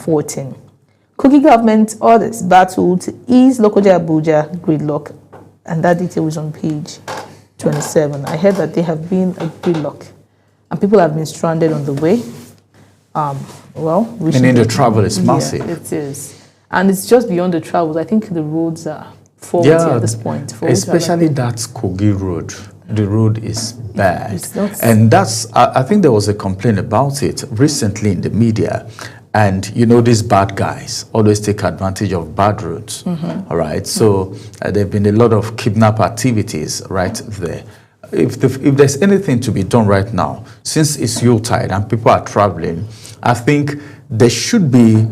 14. Kogi government orders battle to ease Lokoja Abuja gridlock, and that detail is on page 27. I heard that there have been a gridlock, and people have been stranded on the way. Meaning the travel is massive. Yeah, it is. And it's just beyond the travels. I think the roads are faulty at this point. Especially that Kogi road. The road is bad. And that's, I think there was a complaint about it recently in the media. And you know, these bad guys always take advantage of bad roads. All right. So there have been a lot of kidnap activities right there. If there's anything to be done right now, since it's Yuletide and people are traveling, I think there should be,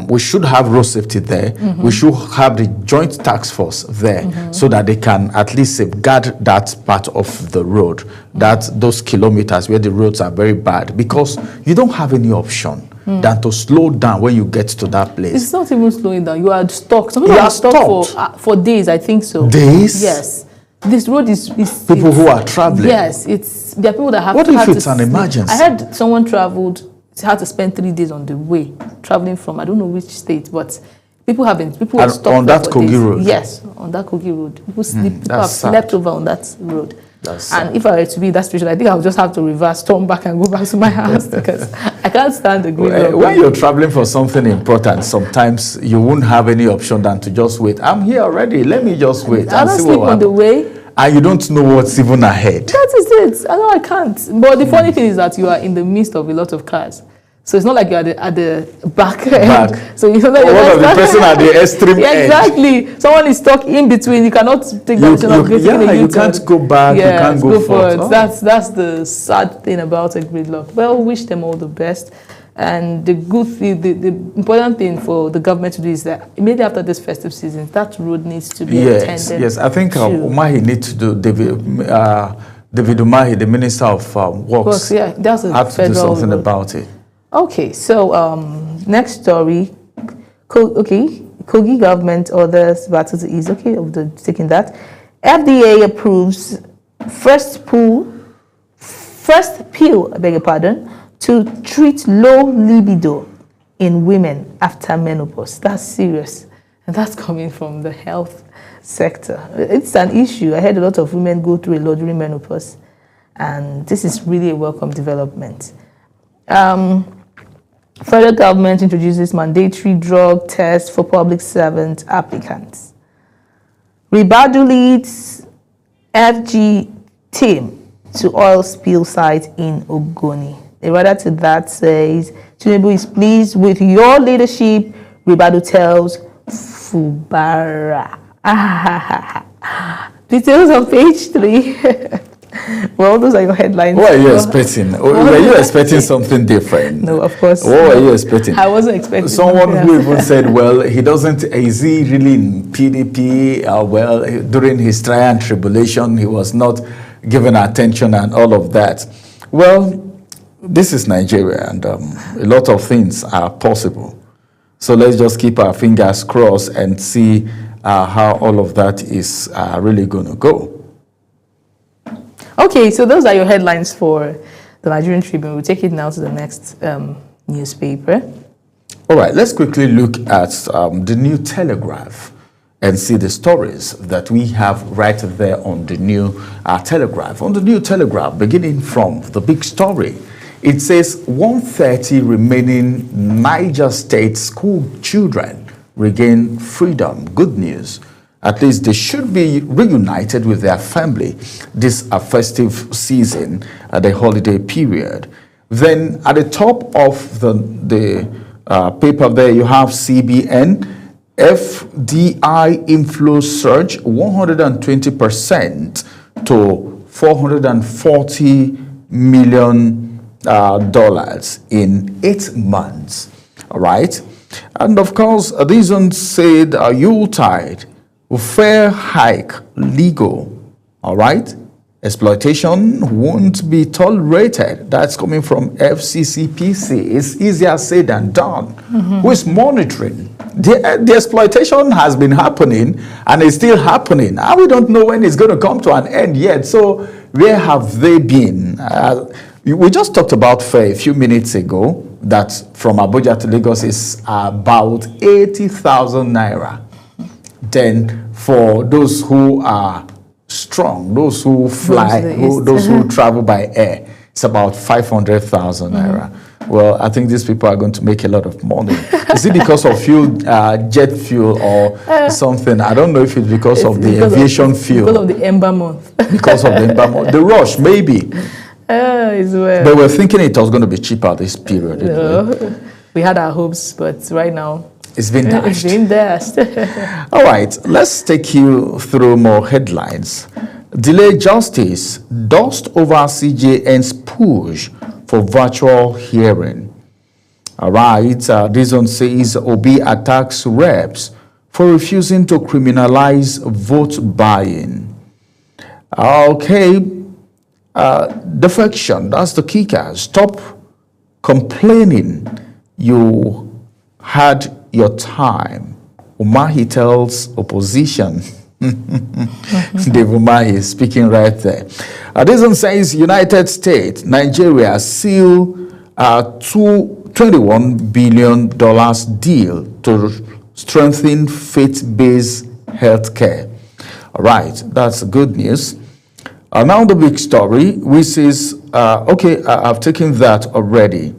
we should have road safety there. We should have the joint task force there so that they can at least safeguard that part of the road, those kilometers where the roads are very bad, because you don't have any option than to slow down when you get to that place. It's not even slowing down. You are stuck. Some people are stuck for days, I think so. Days? Yes. This road is people who are traveling. Yes, there are people that have. What if it's an emergency? I heard someone had to spend 3 days on the way traveling from I don't know which state, but people are stuck on that Kogi road. Yes, on that Kogi road. People have slept over on that road. And if I were to be in that situation, I think I'll just have to reverse, turn back, and go back to my house because I can't stand the green. When you're traveling for something important, sometimes you won't have any option than to just wait. I'm here already. Let me just wait and see what on the way. And you don't know what's even ahead. That is it. I know I can't. But the funny thing is that you are in the midst of a lot of cars. So it's not like you're at the back end. So you know that one of the person at the extreme end. Exactly. Someone is stuck in between. You cannot take the option of getting a U-turn. You can't go back. Yeah, you can't go forward. Oh. That's the sad thing about a gridlock. Well, wish them all the best. And the good thing, the important thing for the government to do is that immediately after this festive season, that road needs to be attended. Yes, I think Umahi needs to do, David Umahi, the Minister of Works, that's a have to do something about it. Okay, so next story. Kogi government orders battle to ease. Okay, taking that. FDA approves first pill, I beg your pardon, to treat low libido in women after menopause. That's serious. And that's coming from the health sector. It's an issue. I heard a lot of women go through a lot during menopause. And this is really a welcome development. Federal government introduces mandatory drug test for public servant applicants. Ribadu leads FG team to oil spill site in Ogoni. A writer to that says, Tinubu is pleased with your leadership, Ribadu tells Fubara. Details on page 3. Well, those are your headlines. What are you expecting? Were you expecting something different? No, of course. What were you expecting? I wasn't expecting someone who even said, well, is he really in PDP? Well, during his trial and tribulation, he was not given attention and all of that. Well, this is Nigeria, and a lot of things are possible. So let's just keep our fingers crossed and see how all of that is really going to go. Okay, so those are your headlines for the Nigerian Tribune. We'll take it now to the next newspaper. All right, let's quickly look at the New Telegraph and see the stories that we have right there on the New Telegraph. On the New Telegraph, beginning from the big story, it says 130 remaining Niger State school children regain freedom. Good news. At least they should be reunited with their family this festive season, the holiday period. Then at the top of the paper there, you have CBN. FDI inflow surge 120% to $440 million in 8 months. All right. And of course, these ones said Yuletide, fair hike legal. All right. Exploitation won't be tolerated. That's coming from FCCPC. It's easier said than done. Who is monitoring? The exploitation has been happening and it's still happening. And we don't know when it's going to come to an end yet. So where have they been? We just talked about FAIR a few minutes ago. that from Abuja to Lagos is about 80,000 naira. Then for those who are strong, those who fly, those who travel by air, it's about 500,000 naira. Well, I think these people are going to make a lot of money. Is it because of fuel, jet fuel or something? I don't know if it's because of the aviation fuel. Because of the Ember month. Because of the Ember month. The rush, maybe. As well. But we're thinking it was going to be cheaper this period. No. We had our hopes, but right now, it's been dashed. It's been dashed. All right, let's take you through more headlines. Delayed justice, dust over CJN's push for virtual hearing. All right, this one says Obi attacks reps for refusing to criminalize vote buying. Okay, defection, that's the kicker. Stop complaining. You had your time. Umahi tells opposition. Dave Umahi is speaking right there. This one says United States, Nigeria seal $21 billion deal to strengthen faith-based healthcare. All right, that's good news. Now the big story, which is, I've taken that already.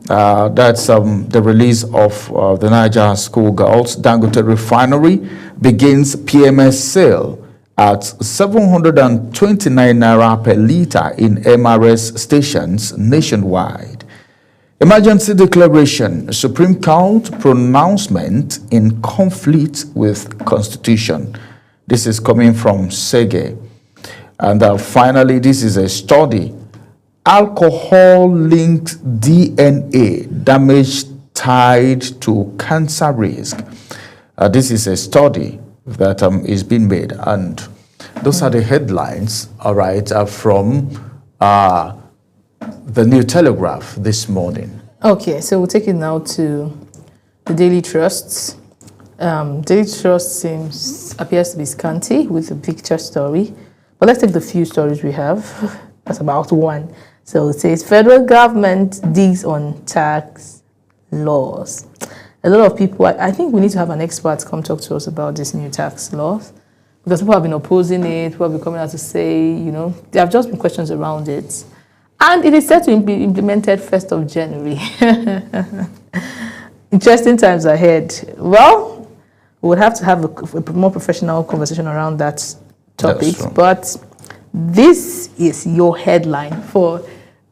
That's the release of the Niger schoolgirls. Dangote Refinery begins PMS sale at 729 naira per litre in MRS stations nationwide. Emergency declaration, Supreme Court pronouncement in conflict with Constitution. This is coming from Sege. And finally, this is a study. Alcohol-linked DNA damage tied to cancer risk. This is a study that is being made, and those are the headlines, all right, from the New Telegraph this morning. Okay, so we'll take it now to the Daily Trust. Daily Trust appears to be scanty with a picture story, but let's take the few stories we have. That's about one. So it says federal government digs on tax laws. A lot of people, I think we need to have an expert come talk to us about this new tax laws, because people have been opposing it, people have been coming out to say, there have just been questions around it. And it is set to be implemented 1st of January. Interesting times ahead. Well, we would have to have a more professional conversation around that topic, but this is your headline for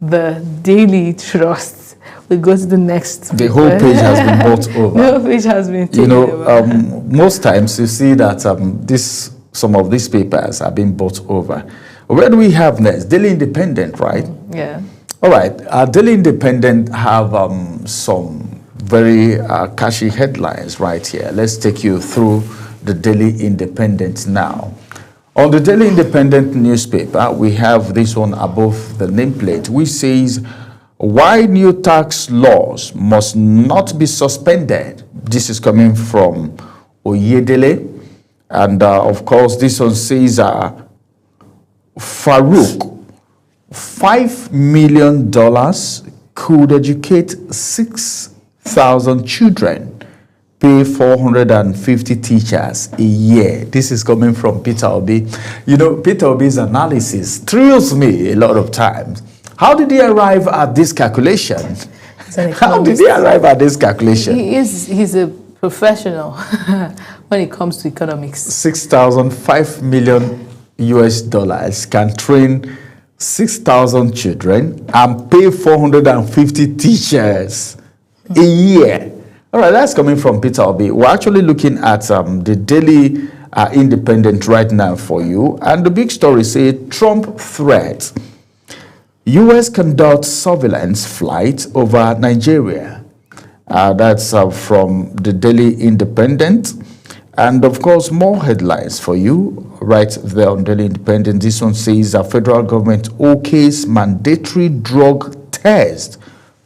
the Daily Trust. We go to the next. The whole page has been bought over. The whole page has been taken over. Most times you see that some of these papers are being bought over. Where do we have next? Daily Independent, right? Yeah. All right. Daily Independent have some very catchy headlines right here. Let's take you through the Daily Independent now. On the Daily Independent newspaper, we have this one above the nameplate, which says, why new tax laws must not be suspended. This is coming from Oyedele. And of course, this one says, Farouk, $5 million could educate 6,000 children. Pay 450 teachers a year. This is coming from Peter Obi. Peter Obi's analysis thrills me a lot of times. How did he arrive at this calculation? How did he arrive at this calculation? He's a professional when it comes to economics. 5 million US can train 6,000 children and pay 450 teachers a year. All right, that's coming from Peter Obi. We're actually looking at the Daily Independent right now for you. And the big story says, Trump threat. U.S. conducts surveillance flight over Nigeria. That's from the Daily Independent. And of course, more headlines for you right there on Daily Independent. This one says, federal government okays mandatory drug test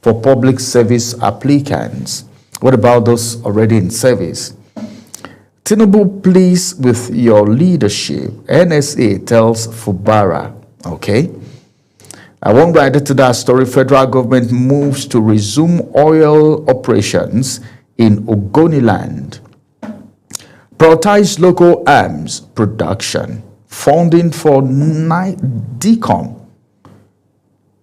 for public service applicants. What about those already in service? Tinubu pleased with your leadership. NSA tells Fubara. Okay. One rider to that story, federal government moves to resume oil operations in Ogoniland. Prioritize local arms production. Funding for DCOM.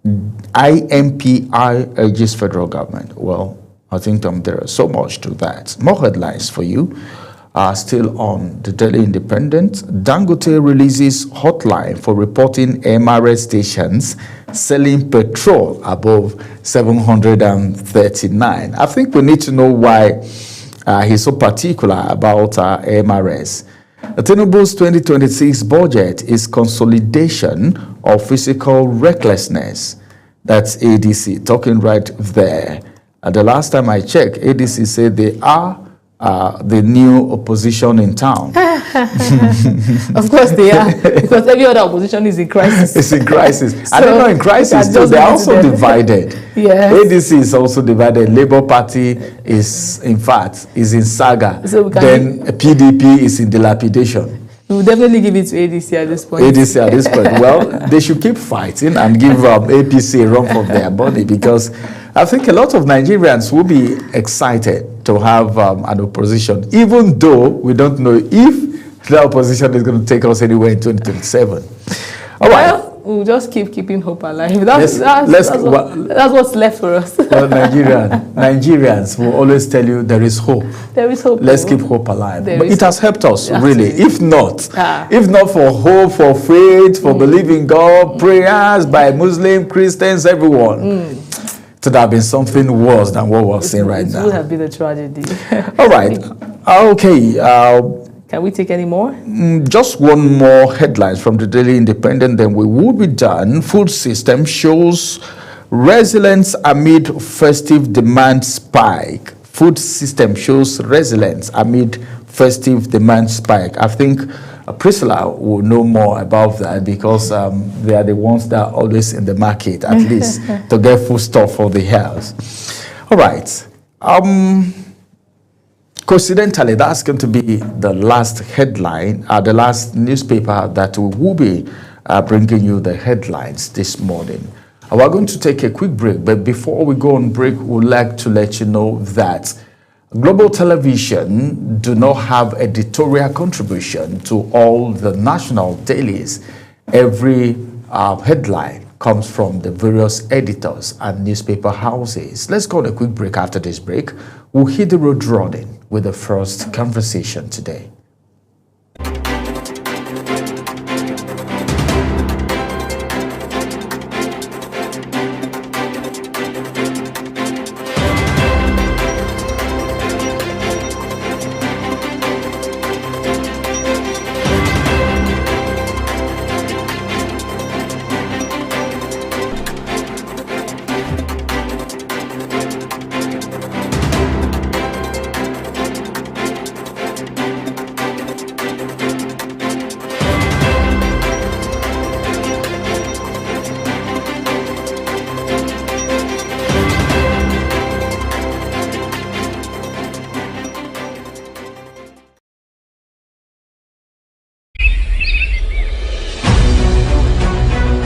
IMPI urges federal government. Well, I think there is so much to that. More headlines for you are still on the Daily Independent. Dangote releases hotline for reporting MRS stations selling petrol above 739. I think we need to know why he's so particular about MRS. Tinubu's 2026 budget is consolidation of fiscal recklessness. That's ADC talking right there. The last time I checked, ADC said they are the new opposition in town. Of course they are, because every other opposition is in crisis. It's in crisis. So, and they're not in crisis too. They're also divided. Yes. ADC is also divided. Labour Party is, in fact, is in saga. So then PDP is in dilapidation. We will definitely give it to ADC at this point. ADC at this point. Well, they should keep fighting and give APC a run for their money, because I think a lot of Nigerians will be excited to have an opposition, even though we don't know if the opposition is going to take us anywhere in 2027. All right. We'll just keeping hope alive. That's what's left for us. Well, Nigerians will always tell you there is hope. There is hope. Let's keep hope alive. But it has helped us, Absolutely. really. If not for hope, for faith, for believing God, prayers by Muslim, Christians, everyone, it would have been something worse than what we're seeing right now. It would have been a tragedy. All right. Okay. Can we take any more? Just one more headlines from the Daily Independent, then we will be done. Food system shows resilience amid festive demand spike. Food system shows resilience amid festive demand spike. I think Priscilla will know more about that, because they are the ones that are always in the market, at least, to get food stuff for the house. All right. Coincidentally, that's going to be the last headline, the last newspaper that we will be bringing you the headlines this morning. We're going to take a quick break, but before we go on break, we'd like to let you know that Global Television do not have editorial contribution to all the national dailies. Every headline comes from the various editors and newspaper houses. Let's go on a quick break. After this break, we'll hit the road running with the first conversation today.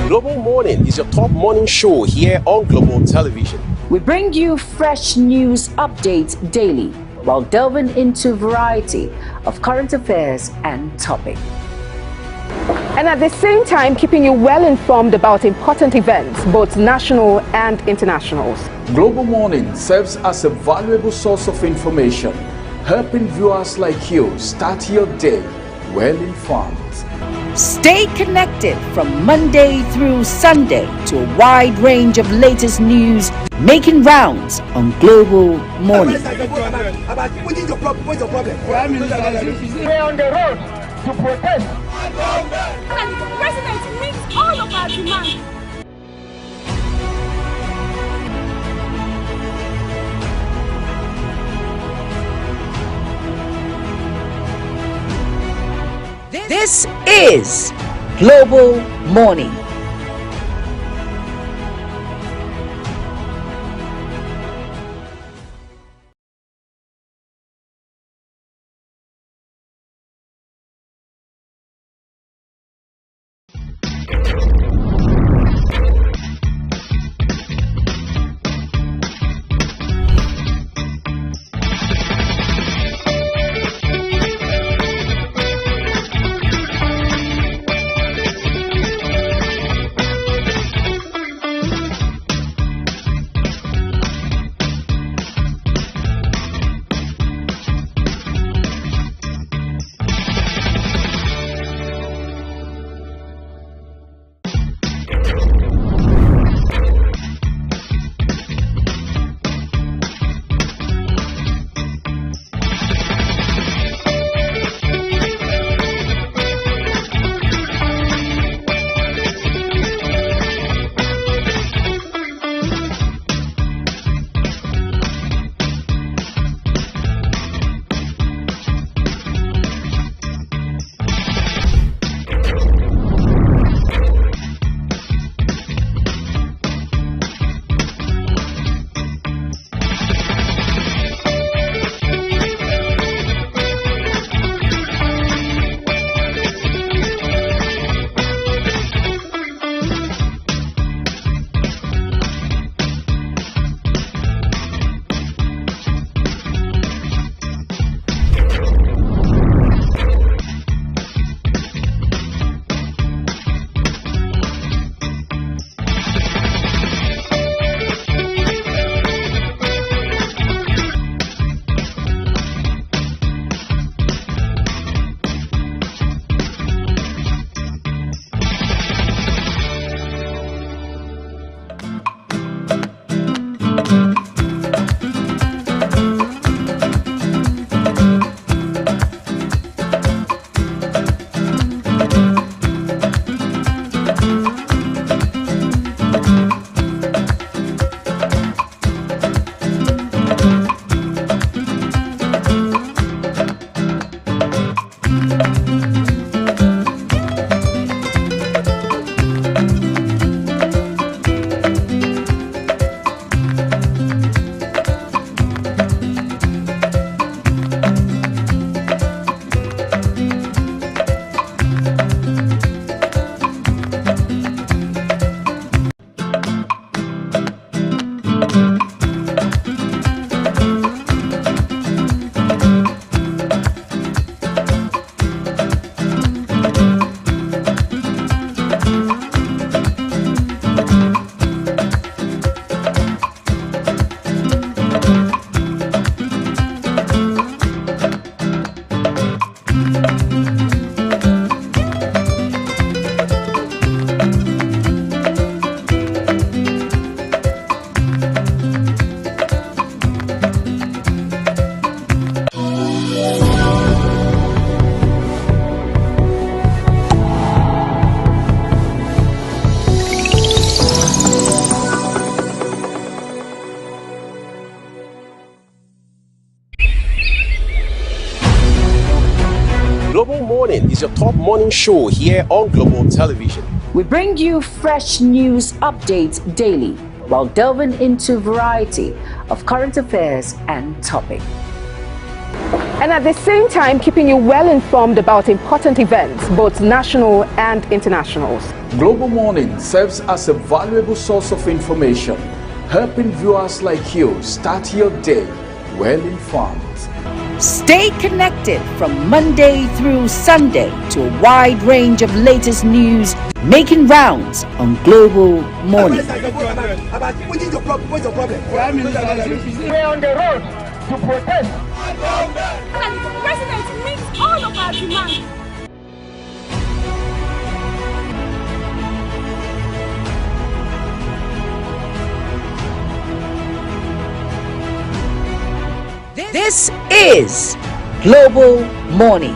Global Morning is your top morning show here on Global Television. We bring you fresh news updates daily while delving into a variety of current affairs and topics. And at the same time, keeping you well informed about important events, both national and internationals. Global Morning serves as a valuable source of information, helping viewers like you start your day well informed. Stay connected from Monday through Sunday to a wide range of latest news making rounds on Global Morning. We're on the road to protest. And the president meets all of our demands. This is Global Morning. Global Morning is your top morning show here on Global Television. We bring you fresh news updates daily while delving into a variety of current affairs and topics. And at the same time, keeping you well informed about important events, both national and international. Global Morning serves as a valuable source of information, helping viewers like you start your day well informed. Stay connected from Monday through Sunday to a wide range of latest news making rounds on Global Morning. We're on the road to protest. And the president meets all of our demands. This is Global Morning.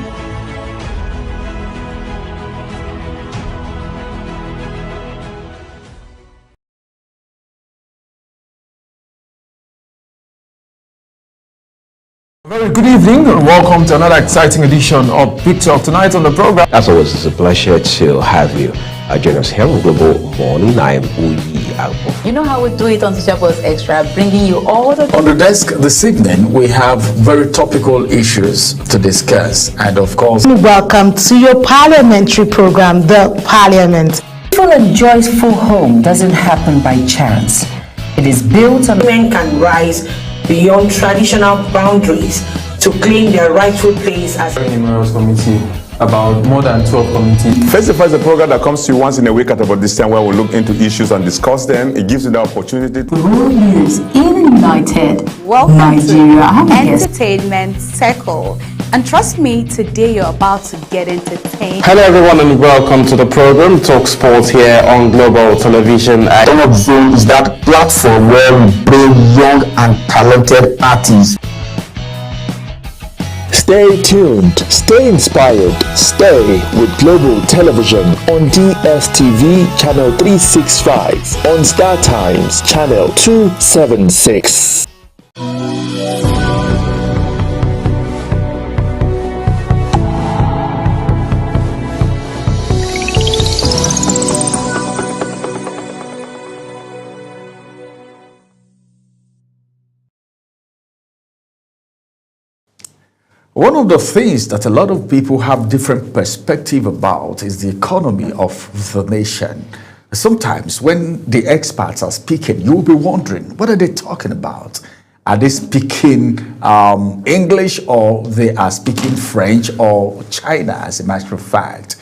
Very good evening and welcome to another exciting edition of Big Talk. Tonight on the program, as always, it's a pleasure to have you join us here on Global Morning. I am Uyi Alpo. You know how we do it on Teacher Post Extra, bringing you all the... On the desk this evening, we have very topical issues to discuss, and of course... Welcome to your parliamentary program, The Parliament. Peaceful and joyful home doesn't happen by chance. It is built on... Women can rise beyond traditional boundaries to claim their rightful place as a numerous committee, about more than 12 committees. Face to Face is a program that comes to you once in a week at about this time, where we look into issues and discuss them. It gives you the opportunity to world news in United Nigeria Entertainment Circle. And trust me, today you're about to get entertained. Hello everyone and welcome to the program Talk Sports here on Global Television. Talk Zone is that platform where we bring young and talented artists. Stay tuned, stay inspired, stay with Global Television on DSTV channel 365, on Star Times channel 276. One of the things that a lot of people have different perspective about is the economy of the nation. Sometimes when the experts are speaking, you'll be wondering, what are they talking about? Are they speaking English, or they are speaking French or China, as a matter of fact?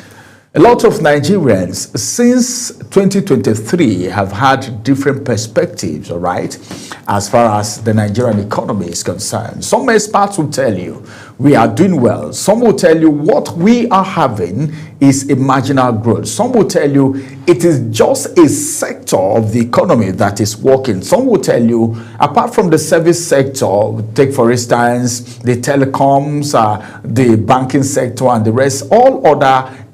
A lot of Nigerians since 2023 have had different perspectives, all right, as far as the Nigerian economy is concerned. Some experts will tell you we are doing well. Some will tell you what we are having is a marginal growth. Some will tell you it is just a sector of the economy that is working. Some will tell you, apart from the service sector, take for instance the telecoms, the banking sector and the rest, all other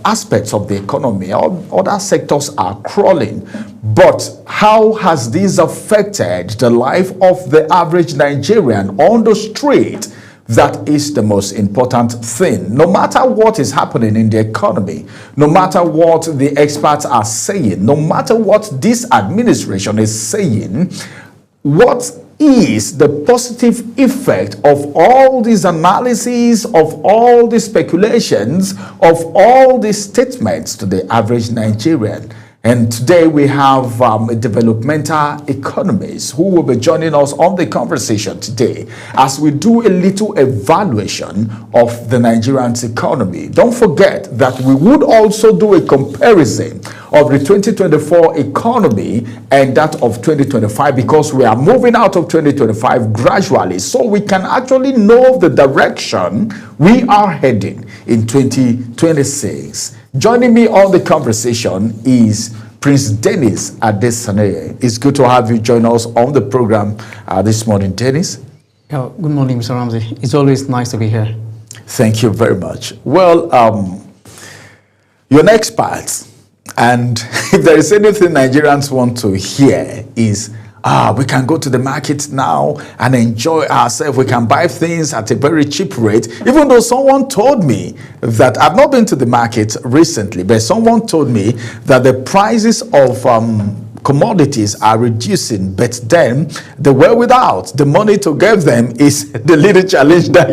aspects of the economy, all other sectors are crawling. But how has this affected the life of the average Nigerian on the street? That is the most important thing. No matter what is happening in the economy, no matter what the experts are saying, no matter what this administration is saying, what is the positive effect of all these analyses, of all these speculations, of all these statements to the average Nigerian? And today we have a developmental economist who will be joining us on the conversation today as we do a little evaluation of the Nigerian's economy. Don't forget that we would also do a comparison of the 2024 economy and that of 2025, because we are moving out of 2025 gradually, so we can actually know the direction we are heading in 2026. Joining me on the conversation is Prince Dennis Adesanya. It's good to have you join us on the program this morning, Dennis. Good morning, Mr. Ramsey. It's always nice to be here. Thank you very much. Well, you're an expert, and if there is anything Nigerians want to hear is we can go to the market now and enjoy ourselves. We can buy things at a very cheap rate. Even though someone told me that, I've not been to the market recently, but someone told me that the prices of commodities are reducing, but then the wherewithal, the money to give them is the little challenge that,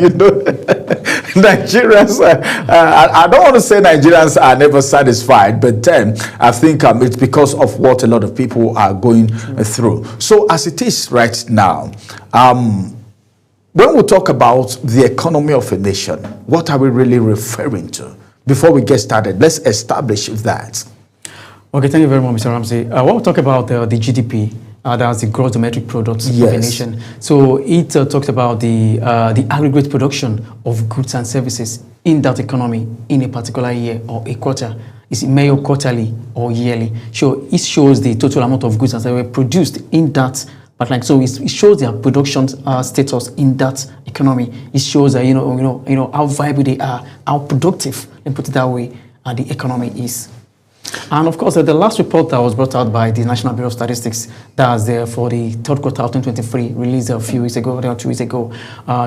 Nigerians, I don't want to say Nigerians are never satisfied, but then I think it's because of what a lot of people are going through. So as it is right now, when we talk about the economy of a nation, what are we really referring to? Before we get started, let's establish that. Okay, thank you very much, Mr. Ramsey. When we talk about the GDP, that's the gross domestic product of a nation. So it talks about the aggregate production of goods and services in that economy in a particular year or a quarter. Is it may or quarterly or yearly? So it shows the total amount of goods that were produced in that. But like so, it shows their production status in that economy. It shows that how viable they are, how productive, and put it that way, the economy is. And of course, the last report that was brought out by the National Bureau of Statistics, that was there for the third quarter of 2023, released a few weeks ago, or 2 weeks ago,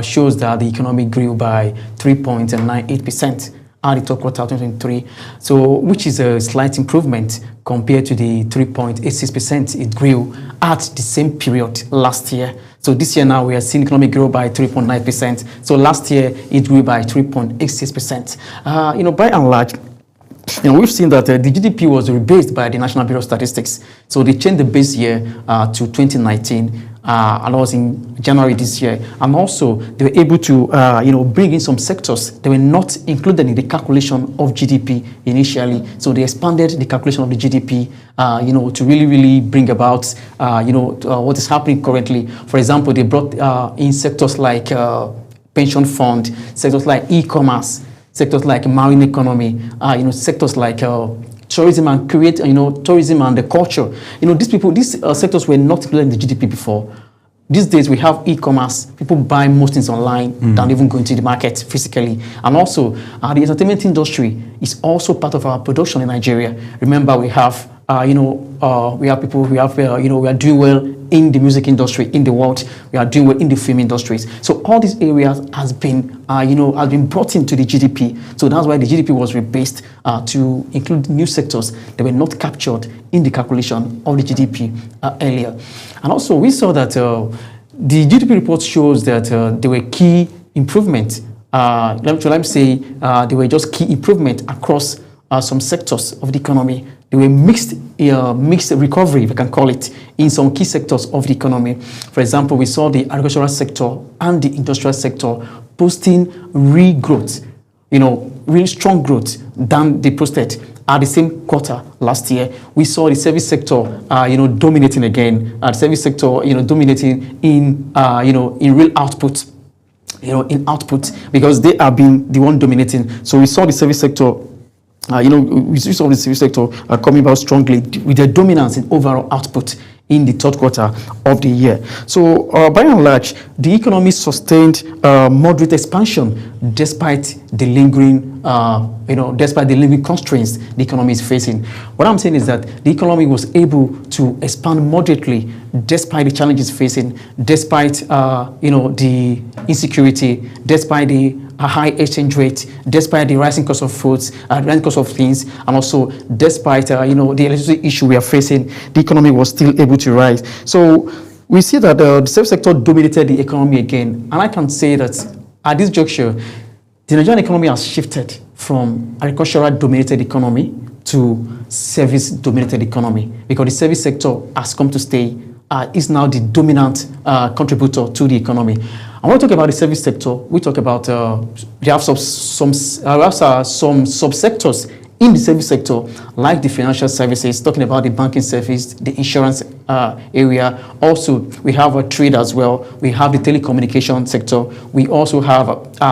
shows that the economy grew by 3.98% at the third quarter of 2023, so which is a slight improvement compared to the 3.86% it grew at the same period last year. So this year now we are seeing economic grow by 3.9%. So last year it grew by 3.86%. By and large, we've seen that the GDP was rebased by the National Bureau of Statistics. So they changed the base year to 2019, and that was in January this year. And also they were able to, bring in some sectors that were not included in the calculation of GDP initially. So they expanded the calculation of the GDP, to really bring about, what is happening currently. For example, they brought in sectors like pension fund, sectors like e-commerce, sectors like marine economy, sectors like tourism and tourism and the culture. These sectors were not included in the GDP before. These days we have e-commerce. People buy most things online than even going to the market physically. And also, the entertainment industry is also part of our production in Nigeria. Remember, we have we have people we are doing well in the music industry in the world. We are doing well in the film industries. So all these areas has been brought into the GDP. So that's why the GDP was rebased to include new sectors that were not captured in the calculation of the GDP earlier. And also we saw that the GDP report shows that there were key improvements. Let me say there were just key improvement across some sectors of the economy. There were mixed recovery, if I can call it, in some key sectors of the economy. For example, we saw the agricultural sector and the industrial sector posting regrowth, really strong growth than they posted at the same quarter last year. We saw the service sector, dominating again. The service sector, dominating in real output. In output, because they have been the one dominating. So we saw the service sector. We saw the service sector coming about strongly with their dominance in overall output in the third quarter of the year. So by and large, the economy sustained moderate expansion despite the lingering, constraints the economy is facing. What I'm saying is that the economy was able to expand moderately despite the challenges facing, despite the insecurity, despite the high exchange rate, despite the rising cost of foods, rising cost of things, and also despite the electricity issue we are facing, the economy was still able to rise. So we see that the service sector dominated the economy again, and I can say that at this juncture, the Nigerian economy has shifted from agricultural-dominated economy to service-dominated economy, because the service sector has come to stay, is now the dominant contributor to the economy. And when we talk about the service sector, we talk about we have some subsectors in the service sector, like the financial services, talking about the banking service, the insurance area. Also, we have a trade as well. We have the telecommunication sector. We also have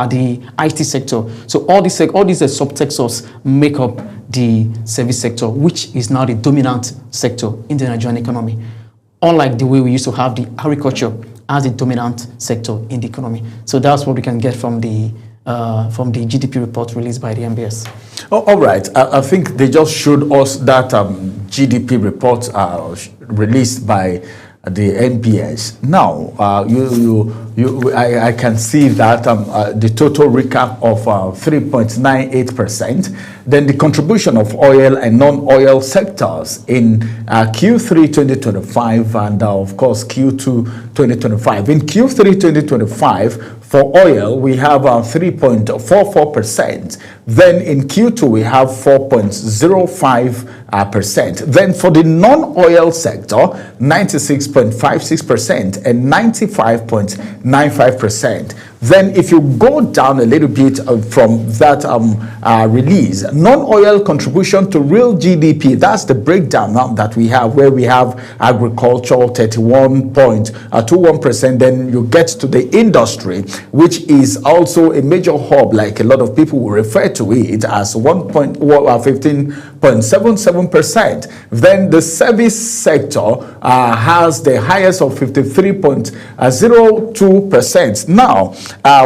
the IT sector. So all these subsectors make up the service sector, which is now the dominant sector in the Nigerian economy. Unlike the way we used to have the agriculture as a dominant sector in the economy. So that's what we can get from the GDP report released by the NBS. Oh, all right. I think they just showed us that GDP report released by the NBS. Now, I can see that the total recap of 3.98%. Then the contribution of oil and non-oil sectors in Q3 2025 and of course Q2 2025. In Q3 2025, for oil, we have 3.44%. Then in Q2, we have 4.05%. Then for the non-oil sector, 96.56% and 95.95%. Then if you go down a little bit from that release, non-oil contribution to real GDP, that's the breakdown now that we have, where we have agriculture 31.21%. Then you get to the industry, which is also a major hub, like a lot of people will refer to it as 15.77%. Then the service sector has the highest of 53.02%. Now,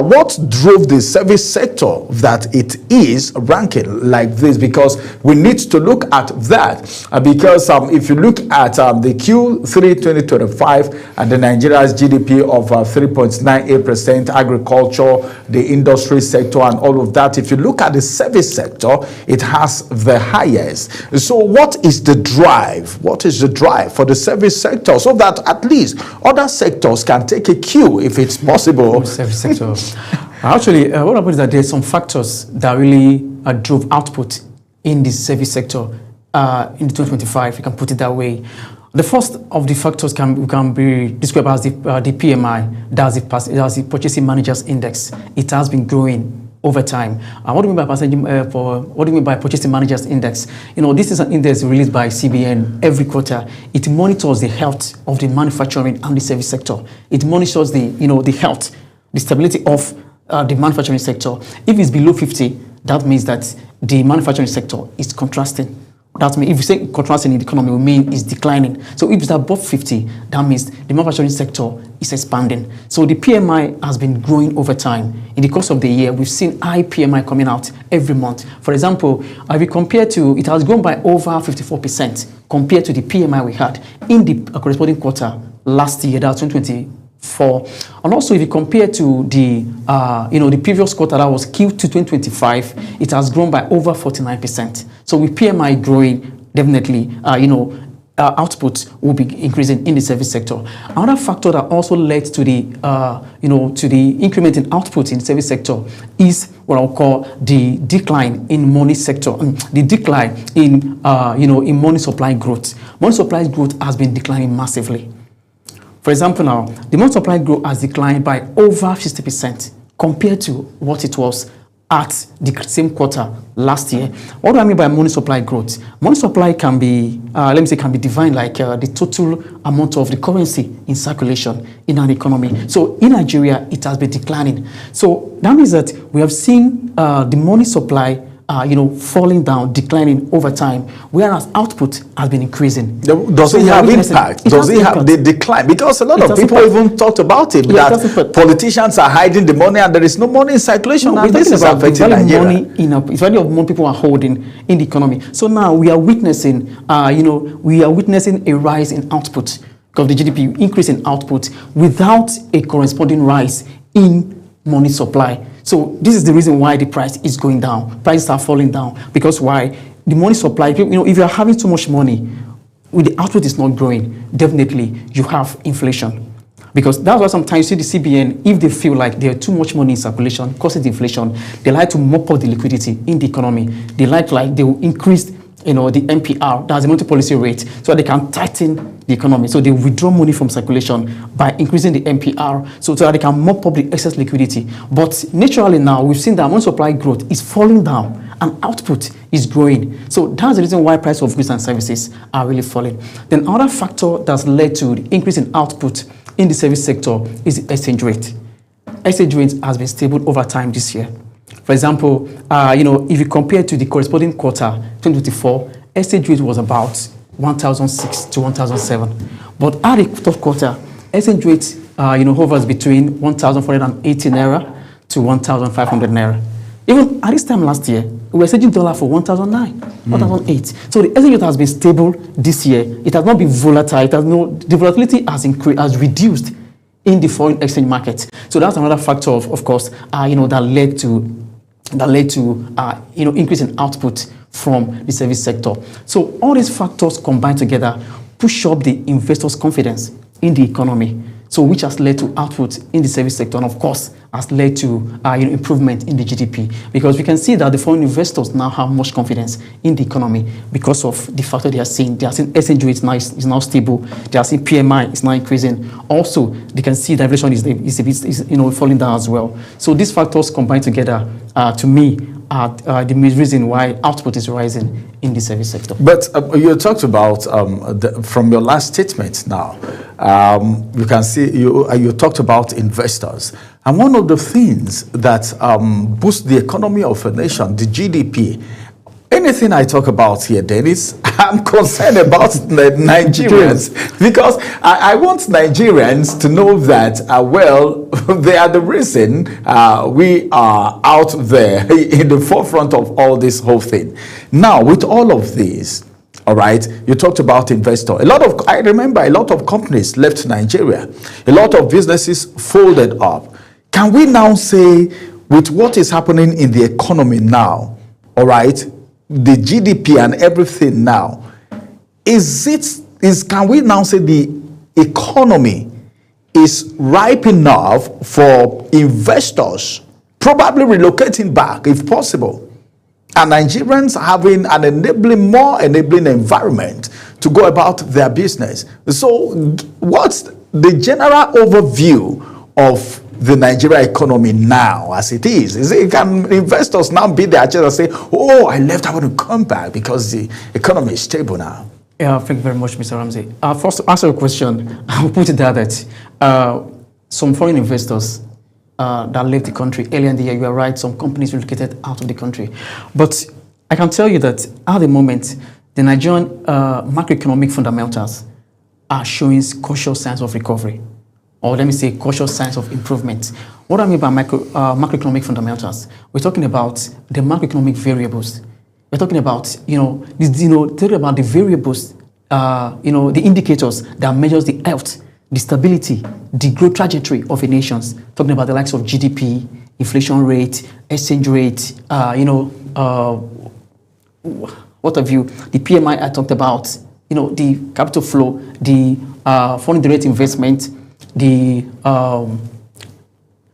what drove the service sector that it is ranking like this? Because we need to look at that, because if you look at the Q3 2025 and the Nigeria's GDP of 3.98%, agriculture, the industry sector and all of that, if you look at the service sector, it has the highest. So what is the drive? What is the drive for the service sector, so that at least other sectors can take a cue if it's possible? Service sector. Actually, what happened is that there's some factors that really drove output in the service sector in 2025, you can put it that way. The first of the factors can be described as the PMI, that's the Purchasing Managers Index. It has been growing over time. What do we mean by what do we mean by Purchasing Managers Index? This is an index released by CBN every quarter. It monitors the health of the manufacturing and the service sector. It monitors the health, the stability of the manufacturing sector. If it's below 50, that means that the manufacturing sector is contrasting. That means if you say contrasting in the economy, we mean it's declining. So if it's above 50, that means the manufacturing sector is expanding. So the PMI has been growing over time. In the course of the year, we've seen high PMI coming out every month. For example, if we compare to, it has grown by over 54% compared to the PMI we had in the corresponding quarter last year, that's 2024. And also if you compare to the the previous quarter, that was Q2 2025, it has grown by over 49%. So with PMI growing, definitely output will be increasing in the service sector. Another factor that also led to the to the increment in output in the service sector is what I'll call the decline in money sector, the decline in in money supply growth. Money supply growth has been declining massively. For example, now, the money supply growth has declined by over 50% compared to what it was at the same quarter last year. What do I mean by money supply growth? Money supply can be, can be defined like the total amount of the currency in circulation in an economy. So in Nigeria, it has been declining. So that means that we have seen the money supply falling down, declining over time, whereas output has been increasing. Does it have impact? Does it have the decline? Because a lot of people even talked about it, that politicians are hiding the money and there is no money in circulation. And this is affecting Nigeria. It's value of money people are holding in the economy. So now we are witnessing, a rise in output of the GDP, increase in output without a corresponding rise in money supply. So this is the reason why the price is going down. Prices are falling down because why? The money supply, if you are having too much money, with the output is not growing, definitely you have inflation. Because that's why sometimes you see the CBN, if they feel like there's too much money in circulation, causing inflation, they like to mop up the liquidity in the economy. They they will increase the MPR, that's the monetary policy rate, so they can tighten the economy. So they withdraw money from circulation by increasing the MPR, so that they can mop up the excess liquidity. But naturally now, we've seen that money supply growth is falling down and output is growing. So that's the reason why price of goods and services are really falling. Then another factor that's led to the increase in output in the service sector is the exchange rate. Exchange rate has been stable over time this year. For example, if you compare to the corresponding quarter, 2024, exchange rate was about 1,006 to 1,007. But at the third quarter, exchange rate, hovers between 1,480 naira to 1,500 naira. Even at this time last year, we were exchanging dollar for 1,009, 1,008. So the exchange rate has been stable this year. It has not been volatile. It has the volatility has reduced in the foreign exchange market. So that's another factor, of course, that led to increase in output from the service sector. So all these factors combined together push up the investors' confidence in the economy. So which has led to output in the service sector, and of course has led to improvement in the GDP, because we can see that the foreign investors now have much confidence in the economy because of the factor they are seeing. They are seeing exchange rate is now stable. They are seeing PMI is now increasing. Also, they can see the inflation is falling down as well. So these factors combined together, to me, are the main reason why output is rising in the service sector. But you talked about, from your last statement now, you can see you talked about investors. And one of the things that boosts the economy of a nation, the GDP, anything I talk about here, Dennis, I'm concerned about the Nigerians, because I want Nigerians to know that, they are the reason we are out there in the forefront of all this whole thing. Now, with all of this, all right, you talked about investor. I remember a lot of companies left Nigeria. A lot of businesses folded up. Can we now say, with what is happening in the economy now, all right, the GDP and everything now, can we now say the economy is ripe enough for investors probably relocating back if possible, and Nigerians having an more enabling environment to go about their business? So what's the general overview of the Nigeria economy now as it is? Can investors now be their chance and say, oh, I left, I want to come back because the economy is stable now? Yeah, thank you very much, Mr. Ramsey. First, to answer your question, I'll put it there that some foreign investors that left the country earlier in the year, you are right, some companies relocated out of the country. But I can tell you that at the moment, the Nigerian macroeconomic fundamentals are showing cautious signs of recovery, or let me say cautious signs of improvement. What I mean by macroeconomic fundamentals, we're talking about the macroeconomic variables. We're talking about, talking about the variables, the indicators that measures the health, the stability, the growth trajectory of a nation. Talking about the likes of GDP, inflation rate, exchange rate, what have you, the PMI I talked about, the capital flow, the foreign direct investment, the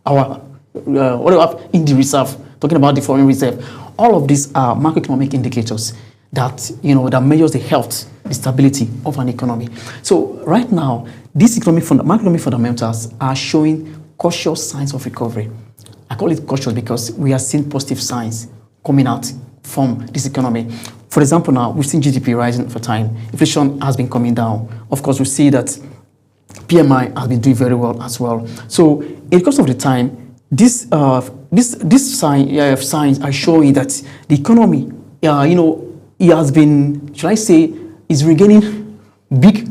what do we have in the reserve, talking about the foreign reserve. All of these are macroeconomic indicators that that measures the health, the stability of an economy. So right now, these macroeconomic fundamentals are showing cautious signs of recovery. I call it cautious because we are seeing positive signs coming out from this economy. For example, now we've seen GDP rising over time. Inflation has been coming down. Of course, we see that PMI has been doing very well as well. So in the course of the time, this signs are showing that the economy, it has been, should I say, is regaining big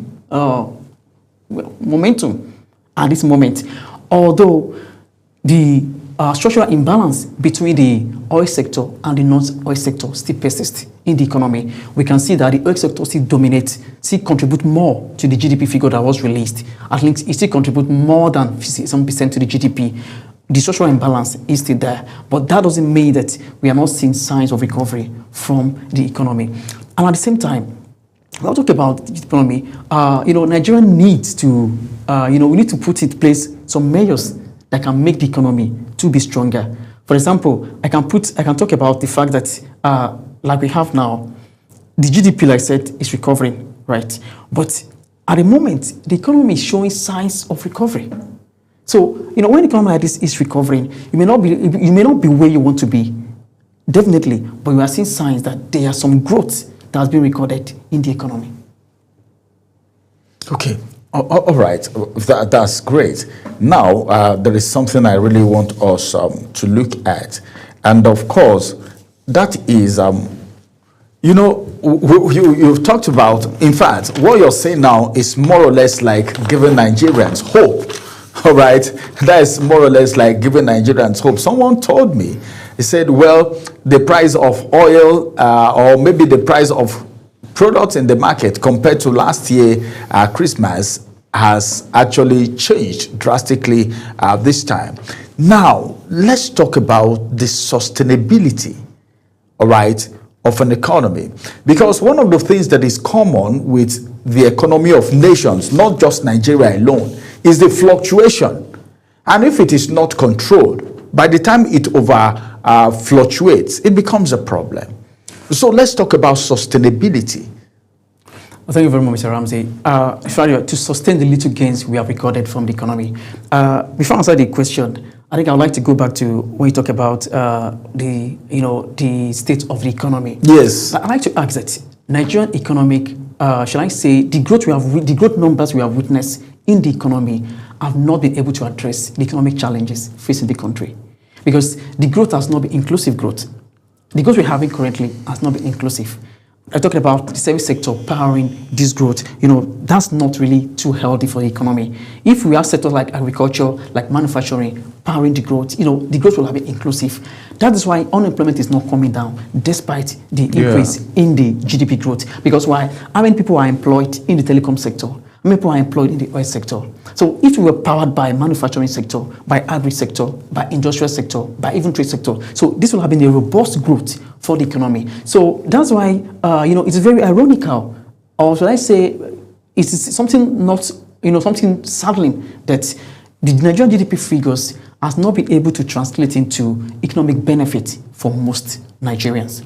momentum at this moment. Although the structural imbalance between the oil sector and the non-oil sector still persists in the economy, we can see that the oil sector still dominates, still contribute more to the GDP figure that was released. At least it still contributes more than 57% to the GDP. The structural imbalance is still there, but that doesn't mean that we are not seeing signs of recovery from the economy. And at the same time, when I talk about the economy, Nigeria needs to, we need to put in place some measures that can make the economy to be stronger. For example, I can talk about the fact that, like we have now, the GDP, like I said, is recovering, right? But at the moment, the economy is showing signs of recovery. So, when the economy like this is recovering, you may not be where you want to be, definitely, but we are seeing signs that there are some growth that has been recorded in the economy. Okay. All right, that's great. Now, there is something I really want us to look at. And of course, that is, you've talked about, in fact, what you're saying now is more or less like giving Nigerians hope All right, that is more or less like giving Nigerians hope. Someone told me, he said, well, the price of oil or maybe the price of products in the market compared to last year Christmas has actually changed drastically this time. Now, let's talk about the sustainability, all right, of an economy. Because one of the things that is common with the economy of nations, not just Nigeria alone, is the fluctuation. And if it is not controlled, by the time it fluctuates, it becomes a problem. So let's talk about sustainability. Well, thank you very much, Mr. Ramsey. To sustain the little gains we have recorded from the economy. Before I answer the question, I think I would like to go back to when you talk about the state of the economy. Yes. I'd like to ask that Nigerian economic, shall I say, the growth numbers we have witnessed in the economy have not been able to address the economic challenges facing the country, because the growth has not been inclusive growth. The growth we're having currently has not been inclusive. I'm talking about the service sector powering this growth. That's not really too healthy for the economy. If we have sectors like agriculture, like manufacturing, powering the growth, the growth will have been inclusive. That is why unemployment is not coming down despite the increase in the GDP growth. Because why? How many people are employed in the telecom sector? How many people are employed in the oil sector? So if we were powered by manufacturing sector, by agri sector, by industrial sector, by even trade sector, so this will have been a robust growth for the economy. So that's why, it's very ironical, or should I say, it's something not, something saddening that the Nigerian GDP figures has not been able to translate into economic benefit for most Nigerians.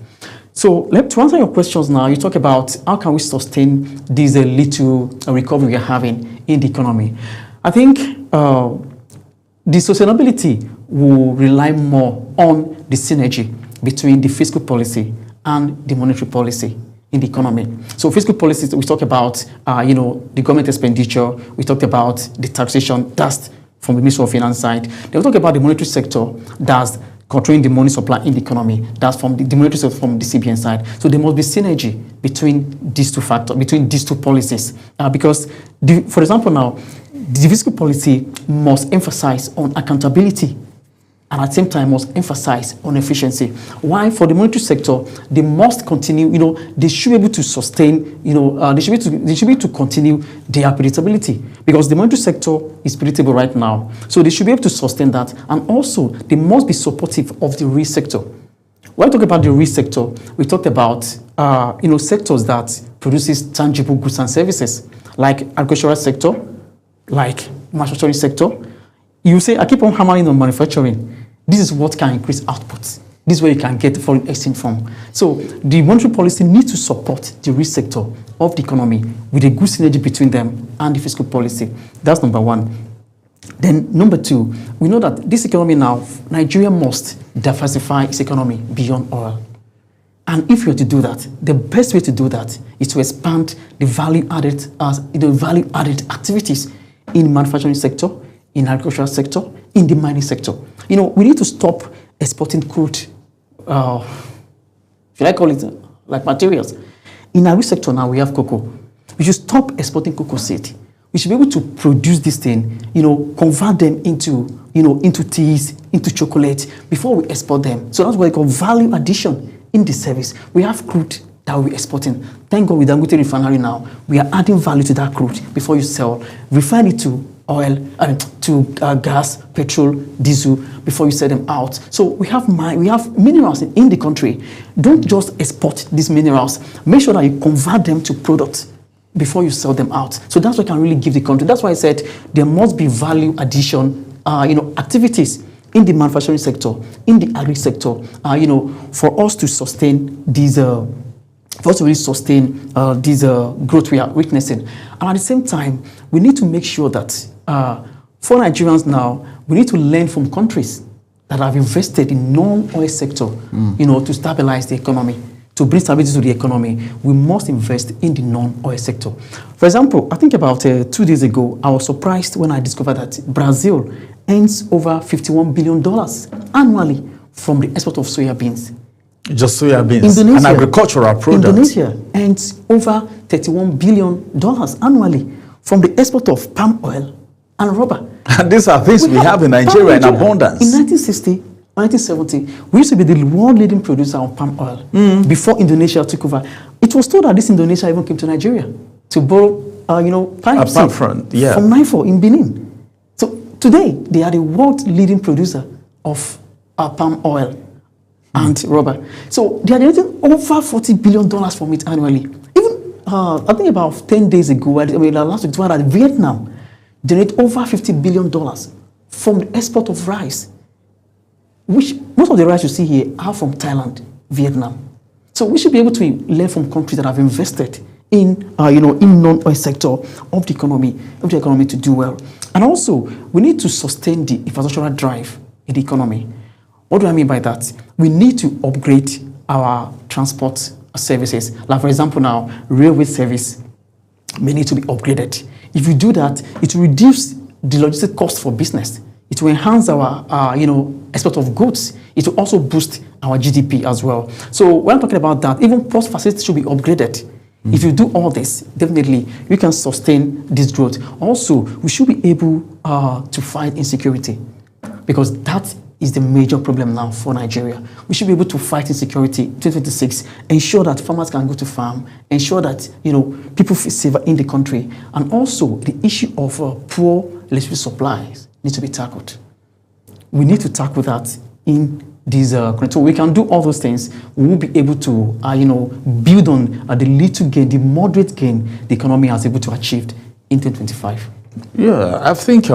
So to answer your questions now, you talk about how can we sustain this little recovery we are having in the economy. I think the sustainability will rely more on the synergy between the fiscal policy and the monetary policy in the economy. So fiscal policies, we talk about, the government expenditure, we talked about the taxation, that's from the Ministry of Finance side. Then we talk about the monetary sector, that's controlling the money supply in the economy. That's from the monetary sector from the CBN side. So there must be synergy between these two factors, between these two policies. Because, for example now, the fiscal policy must emphasize on accountability and at the same time must emphasize on efficiency. Why? For the monetary sector, they must continue, they should be able to sustain, they should be able to continue their predictability, because the monetary sector is predictable right now. So they should be able to sustain that, and also they must be supportive of the real sector. When I talk about the real sector, we talked about, sectors that produces tangible goods and services, like agricultural sector, like manufacturing sector. You say, I keep on hammering on manufacturing. This is what can increase output. This is where you can get foreign exchange from. So the monetary policy needs to support the real sector of the economy with a good synergy between them and the fiscal policy. That's number one. Then number two, we know that this economy now, Nigeria must diversify its economy beyond oil. And if you're to do that, the best way to do that is to expand the value-added activities in the manufacturing sector, in the agricultural sector, in the mining sector. We need to stop exporting crude, should I call it like materials? In our sector now, we have cocoa. We should stop exporting cocoa seed. We should be able to produce this thing, convert them into teas, into chocolate before we export them. So that's what we call value addition in the service. We have crude that we're exporting. Thank God with Dangote Refinery now, we are adding value to that crude before you sell. Refine it to oil, to gas, petrol, diesel, before you sell them out. So we have minerals in the country. Don't just export these minerals. Make sure that you convert them to products before you sell them out. So that's what can really give the country. That's why I said there must be value addition, activities in the manufacturing sector, in the agri sector, for us to sustain these. For us to really sustain this growth we are witnessing. And at the same time, we need to make sure that for Nigerians now, we need to learn from countries that have invested in non-oil sector, to stabilize the economy, to bring stability to the economy. We must invest in the non-oil sector. For example, I think about 2 days ago, I was surprised when I discovered that Brazil earns over $51 billion annually from the export of soya beans. Just soya beans, an agricultural product. Indonesia earns over $31 billion annually from the export of palm oil and rubber. And these are things we have in Nigeria in abundance. In 1960, 1970, we used to be the world leading producer of palm oil before Indonesia took over. It was told that this Indonesia even came to Nigeria to borrow, palm seed from NIFO in Benin. So today, they are the world leading producer of palm oil and rubber. So they are generating over $40 billion from it annually. Even, I think about 10 days ago, last week, that Vietnam generate over $50 billion from the export of rice, which most of the rice you see here are from Thailand, Vietnam. So we should be able to learn from countries that have invested in, in non-oil sector of the economy to do well. And also, we need to sustain the infrastructural drive in the economy. What do I mean by that? We need to upgrade our transport services. Like, for example, now, railway service may need to be upgraded. If you do that, it will reduce the logistic cost for business. It will enhance our, export of goods. It will also boost our GDP as well. So when I'm talking about that, even post facilities should be upgraded. If you do all this, definitely we can sustain this growth. Also, we should be able to fight insecurity, because that is the major problem now for Nigeria. We should be able to fight insecurity 2026, ensure that farmers can go to farm, ensure that people feel safer in the country, and also the issue of poor electricity supplies needs to be tackled. We need to tackle that in these so we can do all those things. We will be able to build on the little gain, the moderate gain the economy has able to achieve in 2025. Yeah, I think,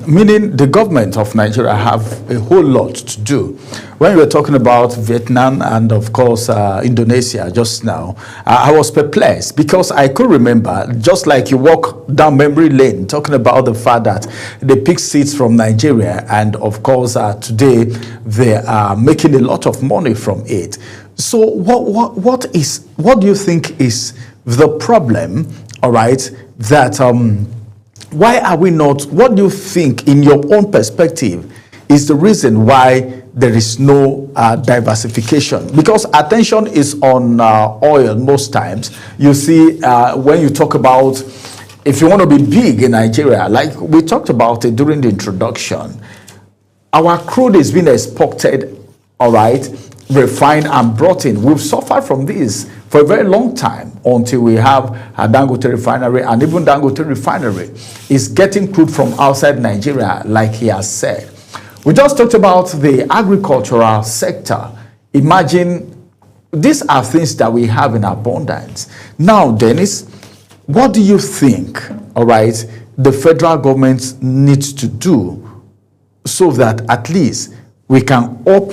meaning the government of Nigeria have a whole lot to do. When we were talking about Vietnam and, of course, Indonesia just now, I was perplexed because I could remember, just like you walk down memory lane, talking about the fact that they pick seeds from Nigeria, and, of course, today they are making a lot of money from it. So what do you think is the problem, all right, that... why are we not, what do you think in your own perspective is the reason why there is no diversification? Because attention is on oil most times. You see, when you talk about, if you want to be big in Nigeria, like we talked about it during the introduction, our crude is being exported, all right, refined and brought in. We've suffered from this for a very long time until we have a Dangote refinery, and even Dangote refinery is getting crude from outside Nigeria, like he has said. We just talked about the agricultural sector. Imagine, these are things that we have in abundance. Now, Dennis, what do you think, all right, the federal government needs to do so that at least we can up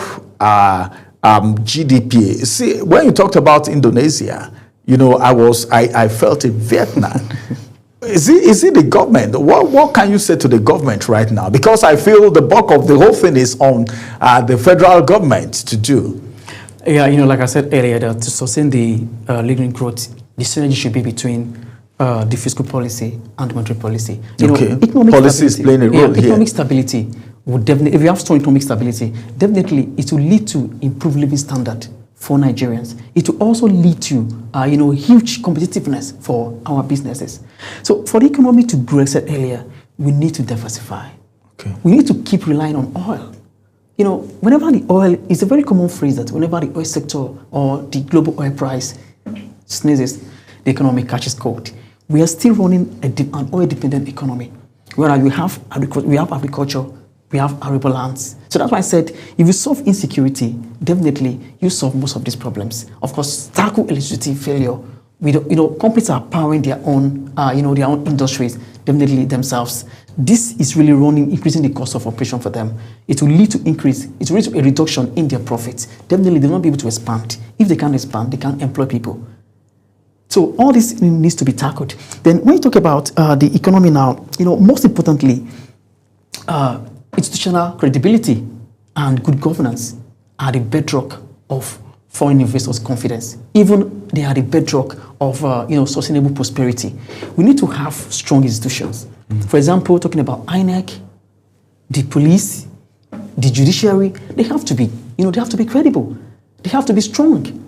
GDP? See, when you talked about Indonesia, I felt it. Vietnam. Is it the government? What can you say to the government right now? Because I feel the bulk of the whole thing is on the federal government to do. Yeah, like I said earlier, that to sustain the leading growth, the synergy should be between the fiscal policy and monetary policy. Economic policy is playing a role here. Economic stability would definitely, if we have strong economic stability, definitely it will lead to improved living standard for Nigerians. It will also lead to, huge competitiveness for our businesses. So for the economy to grow, as I said earlier, we need to diversify. Okay. We need to keep relying on oil. Whenever the oil, it's a very common phrase that whenever the oil sector or the global oil price sneezes, the economy catches cold. We are still running an oil-dependent economy, whereas we have agriculture, we have arable lands. So that's why I said, if you solve insecurity, definitely you solve most of these problems. Of course, tackle electricity failure. Companies are powering their own, their own industries, definitely themselves. This is really increasing the cost of operation for them. It will lead to a reduction in their profits. Definitely, they will not be able to expand. If they can't expand, they can't employ people. So all this needs to be tackled. Then when you talk about the economy now, most importantly, institutional credibility and good governance are the bedrock of foreign investors' confidence. Even they are the bedrock of sustainable prosperity. We need to have strong institutions. For example, talking about INEC, the police, the judiciary, they have to be, they have to be credible. They have to be strong.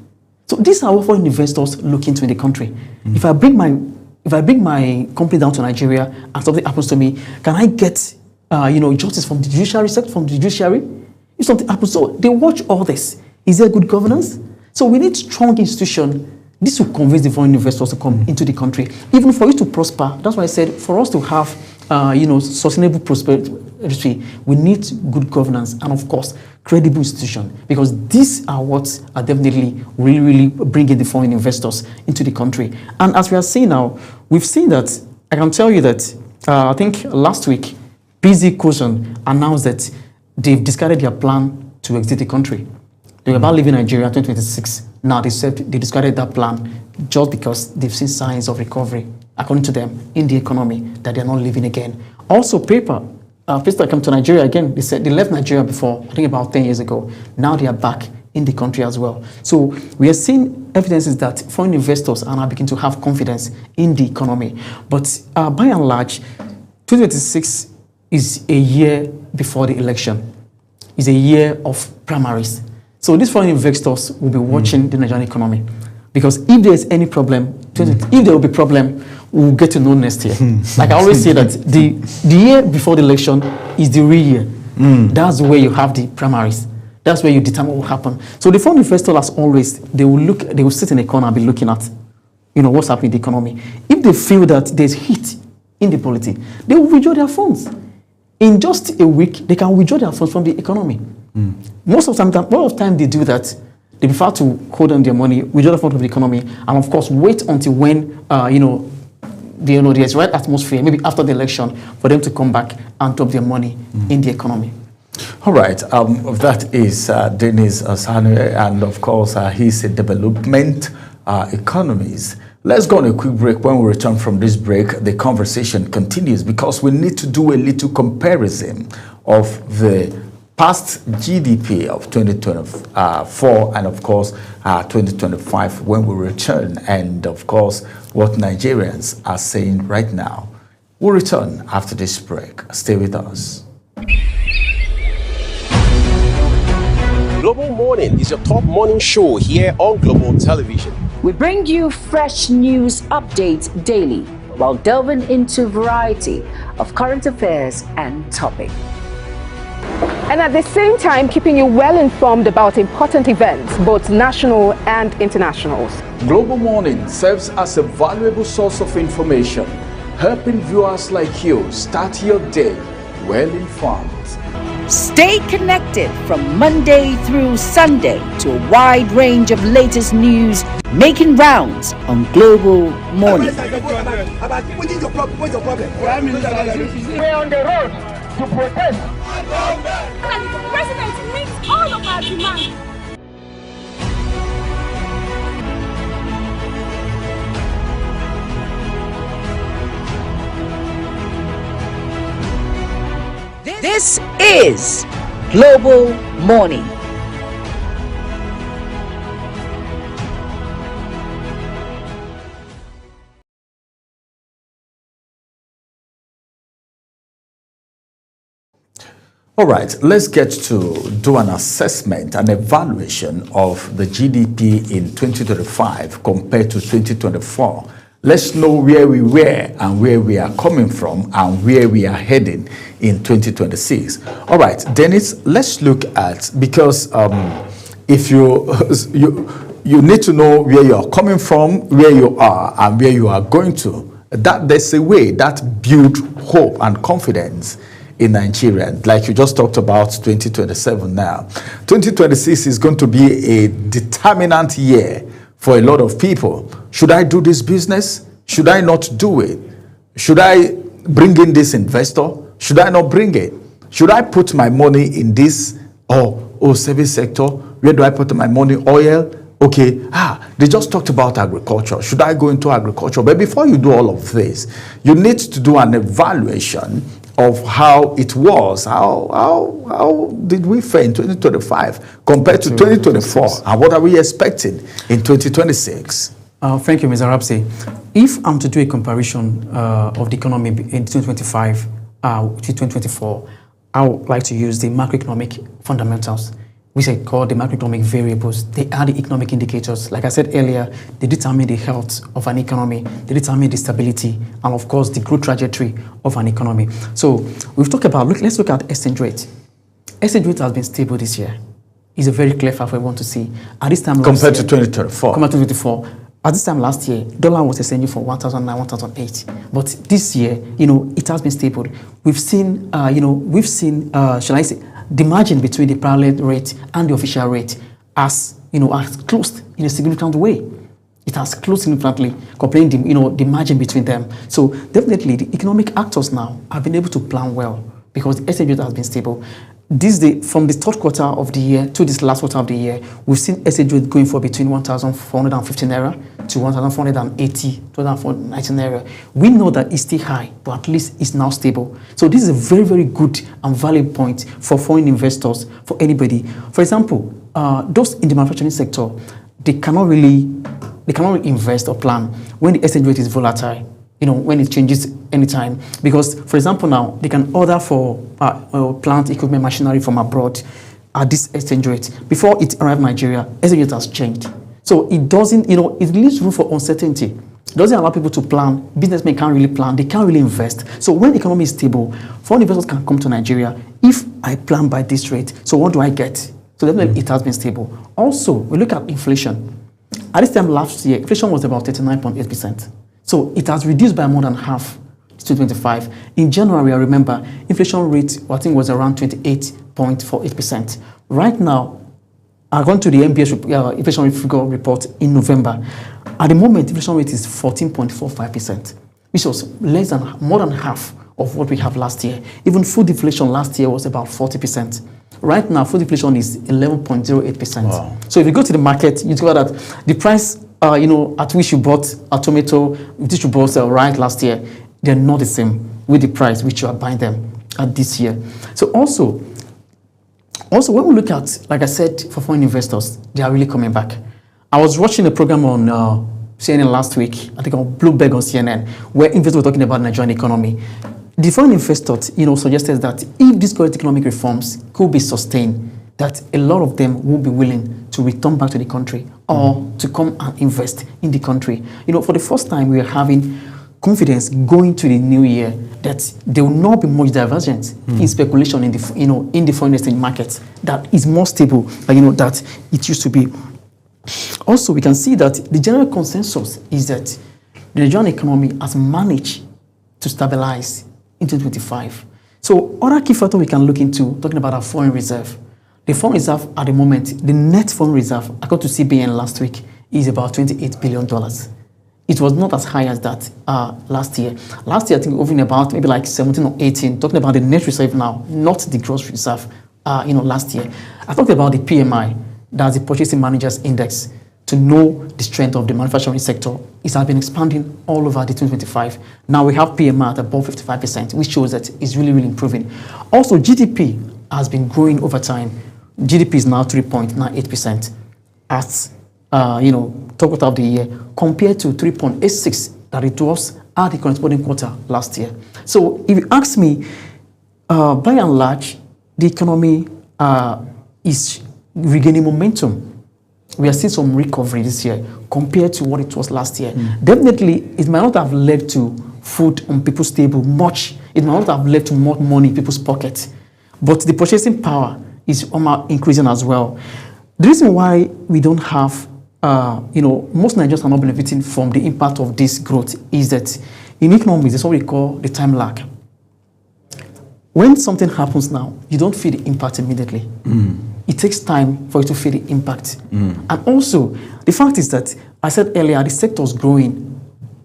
So these are what foreign investors look into in the country. If I bring my company down to Nigeria and something happens to me, can I get justice from the judiciary, if something happens, so they watch all this. Is there good governance? So we need strong institutions. This will convince the foreign investors to come into the country. Even for it to prosper, that's why I said, for us to have, sustainable prosperity, we need good governance and, of course, credible institutions, because these are what are definitely really bringing the foreign investors into the country. And as we are seeing now, we've seen that, I can tell you that, I think last week, BZ Kosan announced that they've discarded their plan to exit the country. They were about leaving Nigeria in 2026. Now they said they discarded that plan just because they've seen signs of recovery, according to them, in the economy, that they're not leaving again. Also, paper that come to Nigeria again, they said they left Nigeria before, I think about 10 years ago. Now they are back in the country as well. So we are seeing evidences that foreign investors are now beginning to have confidence in the economy. But by and large, 2026 is a year before the election. It's a year of primaries. So these foreign investors will be watching the Nigerian economy, because if there's any problem, if there will be problem, we'll get to know next year. Like I always say that the year before the election is the real year. That's where you have the primaries. That's where you determine what will happen. So the foreign investors, as always, they will sit in a corner and be looking at, what's happening in the economy. If they feel that there's heat in the polity, they will withdraw their funds. In just a week, they can withdraw their funds from the economy. Most of the time they do that, they prefer to hold on their money, withdraw the funds from the economy, and of course wait until when there's right atmosphere, maybe after the election, for them to come back and drop their money in the economy. All right, that is Dennis Asanu, and of course he's a development economist. Let's go on a quick break. When we return from this break, the conversation continues, because we need to do a little comparison of the past GDP of 2024 and of course 2025 when we return, and of course what Nigerians are saying right now. We'll return after this break. Stay with us. Global Morning is your top morning show here on Global Television. We bring you fresh news updates daily while delving into a variety of current affairs and topics. And at the same time, keeping you well informed about important events, both national and internationals. Global Morning serves as a valuable source of information, helping viewers like you start your day well informed. Stay connected from Monday through Sunday to a wide range of latest news making rounds on Global Morning. What's your problem? We're on the road to protest. And the president meets all of our demands. This is Global Morning. All right, let's get to do an assessment, an evaluation of the GDP in 2025 compared to 2024. Let's know where we were and where we are coming from and where we are heading in 2026. All right, Dennis, let's look at, because if you need to know where you are coming from, where you are, and where you are going to. That there's a way that builds hope and confidence in Nigeria, like you just talked about 2027 now. 2026 is going to be a determinant year for a lot of people. Should I do this business? Should I not do it? Should I bring in this investor? Should I not bring it? Should I put my money in this service sector? Where do I put my money? Oil? Okay, they just talked about agriculture. Should I go into agriculture? But before you do all of this, you need to do an evaluation of how it was, how did we fare in 2025 compared to 2024, and what are we expecting in 2026? Thank you, Mr. Rapsey. If I'm to do a comparison of the economy in 2025 to 2024, I would like to use the macroeconomic fundamentals. which I call the macroeconomic variables. They are the economic indicators. Like I said earlier, they determine the health of an economy, they determine the stability, and of course, the growth trajectory of an economy. So we've talked about, let's look at exchange rate. Exchange rate has been stable this year. It's a very clear fact we want to see. At this time compared to 2024. Compared to 2024. At this time last year, dollar was exchanging for 1,009, 1,008. But this year, it has been stable. We've seen, shall I say, the margin between the parallel rate and the official rate has closed in a significant way. It has closed significantly, comparing the margin between them. So definitely, the economic actors now have been able to plan well because the exchange rate has been stable. From the third quarter of the year to this last quarter of the year, we've seen exchange rate going for between 1,450 naira to 1,480 to 1,490 naira. We know that it's still high, but at least it's now stable. So this is a very, very good and valid point for foreign investors, for anybody. For example, those in the manufacturing sector, they cannot really invest or plan when the exchange rate is volatile. When it changes anytime. Because, for example, now they can order for plant equipment machinery from abroad at this exchange rate. Before it arrived in Nigeria, exchange rate has changed. So it doesn't, it leaves room for uncertainty. It doesn't allow people to plan. Businessmen can't really plan. They can't really invest. So when the economy is stable, foreign investors can come to Nigeria. If I plan by this rate, so what do I get? So definitely it has been stable. Also, we look at inflation. At this time last year, inflation was about 39.8%. So it has reduced by more than half to 25. In January, I remember, inflation rate, I think, was around 28.48%. Right now, according to the MBS inflation rate figure report in November, at the moment, inflation rate is 14.45%, which was more than half of what we have last year. Even food inflation last year was about 40%. Right now, food inflation is 11.08%. Wow. So if you go to the market, you discover that the price at which you bought a tomato, which you bought right last year, they're not the same with the price which you are buying them at this year. So also when we look at, like I said, for foreign investors, they are really coming back. I was watching a program on CNN last week, I think on Bloomberg on CNN, where investors were talking about the Nigerian economy. The foreign investors, suggested that if these current economic reforms could be sustained, that a lot of them will be willing to return back to the country or to come and invest in the country. For the first time, we are having confidence going to the new year that there will not be much divergence in speculation in the foreign exchange market that is more stable than that it used to be. Also, we can see that the general consensus is that the Nigerian economy has managed to stabilize in 2025. So other key factors we can look into, talking about our foreign reserve. The foreign reserve at the moment, the net foreign reserve, according to CBN last week, is about $28 billion. It was not as high as that last year. Last year, I think we were about maybe like 17 or 18, talking about the net reserve now, not the gross reserve, last year. I talked about the PMI, that's the Purchasing Managers Index, to know the strength of the manufacturing sector. It has been expanding all over the 2025. Now we have PMI at above 55%, which shows that it's really, really improving. Also, GDP has been growing over time. GDP is now 3.98% at, third quarter of the year, compared to 3.86% that it was at the corresponding quarter last year. So if you ask me, by and large, the economy is regaining momentum. We are seeing some recovery this year compared to what it was last year. Definitely, it might not have led to food on people's table much. It might not have led to more money in people's pockets. But the purchasing power is increasing as well. The reason why we don't have, most Nigerians are not benefiting from the impact of this growth is that in economics, there's what we call the time lag. When something happens now, you don't feel the impact immediately. It takes time for you to feel the impact. And also, the fact is that, I said earlier, the sectors growing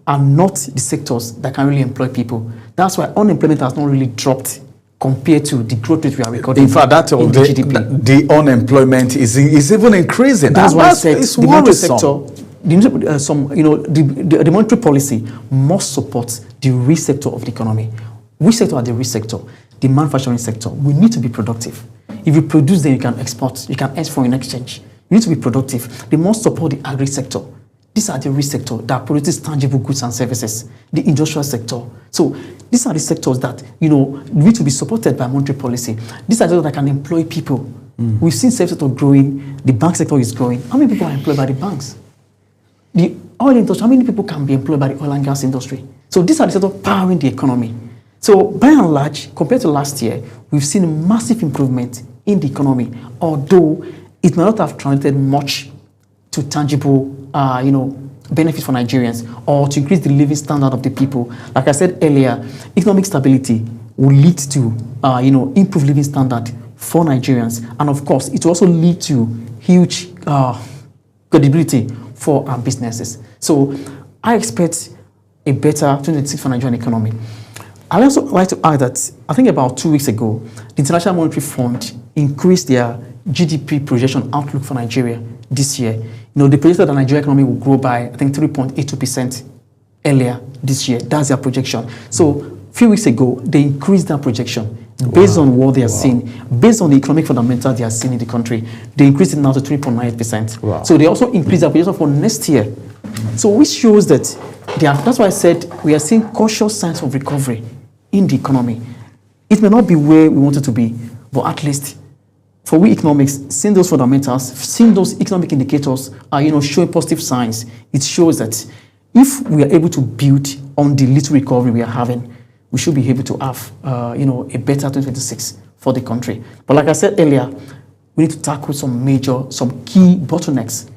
are not the sectors that can really employ people. That's why unemployment has not really dropped compared to the growth rate we are recording. In fact, the unemployment is even increasing. That's why I said the monetary sector, the monetary policy must support the real sector of the economy. Which sector are the real sector? The manufacturing sector. We need to be productive. If you produce, then you can export. You can earn foreign exchange. You need to be productive. They must support the agri sector. These are the real sector that produces tangible goods and services. The industrial sector. So these are the sectors that need to be supported by monetary policy. These are the sectors that can employ people. We've seen service sector growing, the bank sector is growing. How many people are employed by the banks? The oil industry, how many people can be employed by the oil and gas industry? So these are the sectors powering the economy. So by and large, compared to last year, we've seen a massive improvement in the economy, although it may not have translated much to tangible, benefits for Nigerians or to increase the living standard of the people. Like I said earlier, economic stability will lead to, improved living standard for Nigerians. And of course, it will also lead to huge credibility for our businesses. So I expect a better 2026 for Nigerian economy. I'd also like to add that I think about 2 weeks ago, the International Monetary Fund increased their GDP projection outlook for Nigeria this year. They projected that the Nigerian economy will grow by, I think, 3.82% earlier this year. That's their projection. So a few weeks ago, they increased their projection based on what they are seeing, based on the economic fundamentals they are seeing in the country. They increased it now to 3.98%. Wow. So they also increased their projection for next year. So which shows that that's why I said we are seeing cautious signs of recovery in the economy. It may not be where we want it to be, but at least for we economics, seeing those fundamentals, seeing those economic indicators are, showing positive signs, it shows that if we are able to build on the little recovery we are having, we should be able to have, a better 2026 for the country. But like I said earlier, we need to tackle some key bottlenecks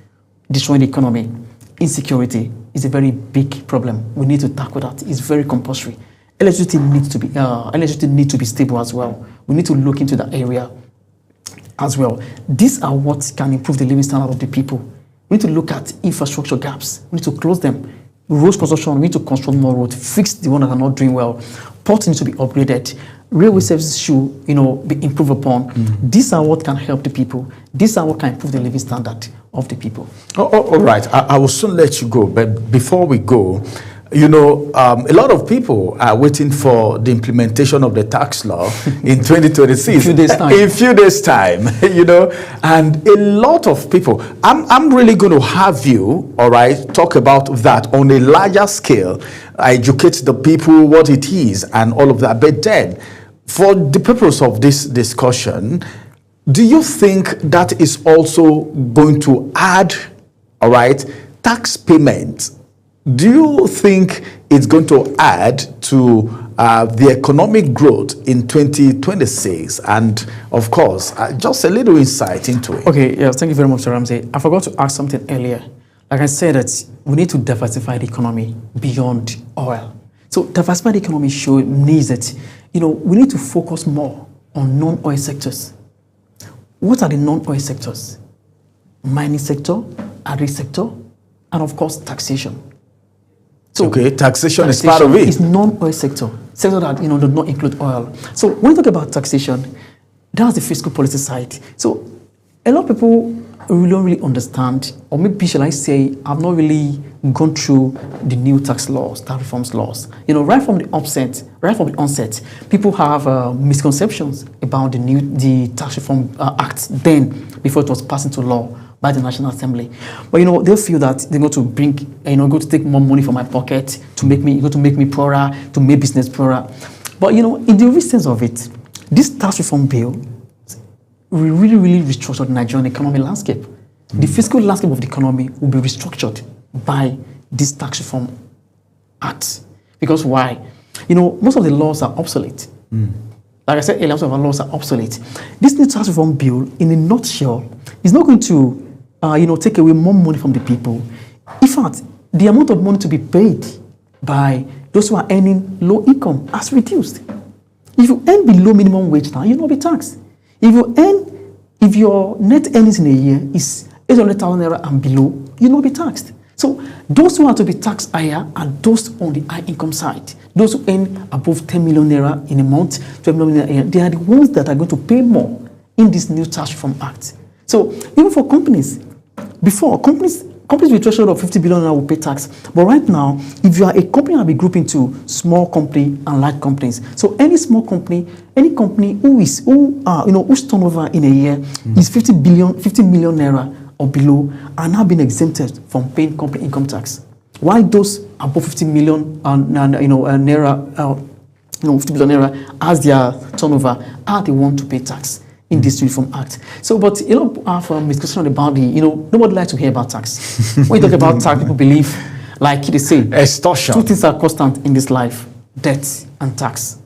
destroying the economy. Insecurity is a very big problem. We need to tackle that. It's very compulsory. Electricity needs to be stable as well. We need to look into that area as well. These are what can improve the living standard of the people. We need to look at infrastructure gaps. We need to close them. Roads construction, we need to construct more roads, fix the ones that are not doing well. Ports need to be upgraded. Railway services should, be improved upon. These are what can help the people. These are what can improve the living standard of the people. All right. I will soon let you go, but before we go, a lot of people are waiting for the implementation of the tax law in 2026. In a few days' time, and a lot of people. I'm really going to have you, all right, talk about that on a larger scale, educate the people what it is and all of that. But then, for the purpose of this discussion, do you think that is also going to add, all right, tax payments? Do you think it's going to add to the economic growth in 2026? And of course, just a little insight into it. Okay, yeah, thank you very much, Ramsey. I forgot to ask something earlier. Like I said, that we need to diversify the economy beyond oil. So diversify the economy means that, we need to focus more on non-oil sectors. What are the non-oil sectors? Mining sector, agri sector, and of course, taxation. So taxation is part of it. It's non-oil sector that does not include oil. So when you talk about taxation, that's the fiscal policy side. So a lot of people don't really understand, or maybe shall I say, I've not really gone through the new tax laws, tax reforms laws. Right from the onset, people have misconceptions about the tax reform act then, before it was passed into law by the National Assembly. But they feel that they're going to bring, go to take more money from my pocket to make me poorer, to make business poorer. But in the real sense of it, this tax reform bill will really, really restructure the Nigerian economic landscape. The fiscal landscape of the economy will be restructured by this tax reform act. Because why? Most of the laws are obsolete. Like I said earlier, most of our laws are obsolete. This new tax reform bill, in a nutshell, is not going to take away more money from the people. In fact, the amount of money to be paid by those who are earning low income has reduced. If you earn below minimum wage now, you'll not be taxed. If your net earnings in a year is 800,000 naira and below, you'll not be taxed. So those who are to be taxed higher are those on the high income side. Those who earn above 10 million naira in a month, 12 million naira a year, they are the ones that are going to pay more in this new tax reform act. So even for companies, before companies with threshold of 50 billion will pay tax. But right now, if you are a company that will be grouped into small company and large companies. So any small company, any company whose turnover in a year is 50 million naira or below are now being exempted from paying company income tax. While those above 50 million naira, 50 billion naira as their turnover are the ones to pay tax. in this Reform Act. So, but a lot of discussion about nobody likes to hear about tax. When you talk about tax, people believe, like they say, extortion. Two things are constant in this life: debt and tax.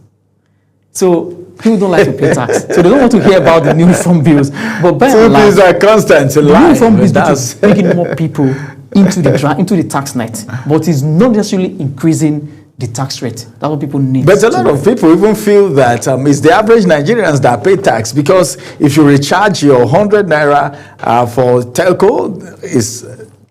So people don't like to pay tax, so they don't want to hear about the new reform bills. But by and large, things are constant in life. New reform bills bringing more people into the tax net, but it's not necessarily increasing the tax rate. That's what people need. But a lot of people even feel that it's the average Nigerians that pay tax, because if you recharge your 100 naira for telco,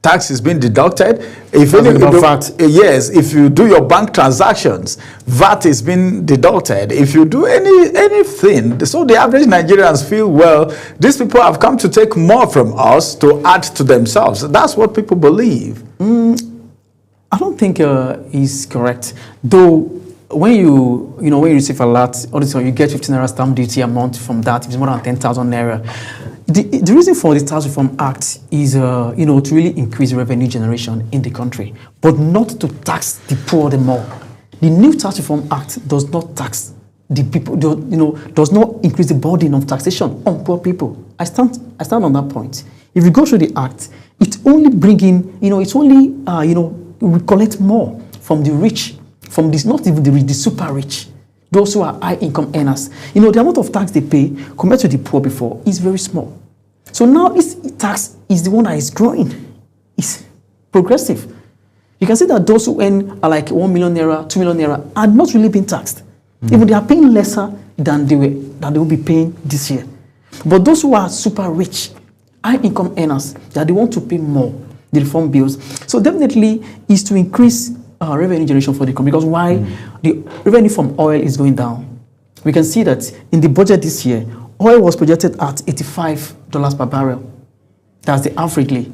tax is being deducted. If if you do your bank transactions, VAT is being deducted. If you do anything, so the average Nigerians feel, well, these people have come to take more from us to add to themselves. That's what people believe. I don't think is correct. Though when you receive a lot, also you get 15 naira stamp duty amount from that. It's more than 10,000 naira. The reason for the Tax Reform Act is to really increase revenue generation in the country, but not to tax the poor the more. The new Tax Reform Act does not tax the people. Does not increase the burden of taxation on poor people. I stand on that point. If you go through the act, it's only bringing, we collect more from the rich, from this, not even the rich, the super rich, those who are high income earners. The amount of tax they pay compared to the poor before is very small. So now this tax is the one that is growing. It's progressive. You can see that those who earn like 1 million naira, 2 million naira are not really being taxed. Even they are paying lesser than they will be paying this year. But those who are super rich, high income earners, that they want to pay more, the reform bills. So definitely is to increase revenue generation for the country, because why the revenue from oil is going down. We can see that in the budget this year, oil was projected at $85 per barrel. That's the averagely.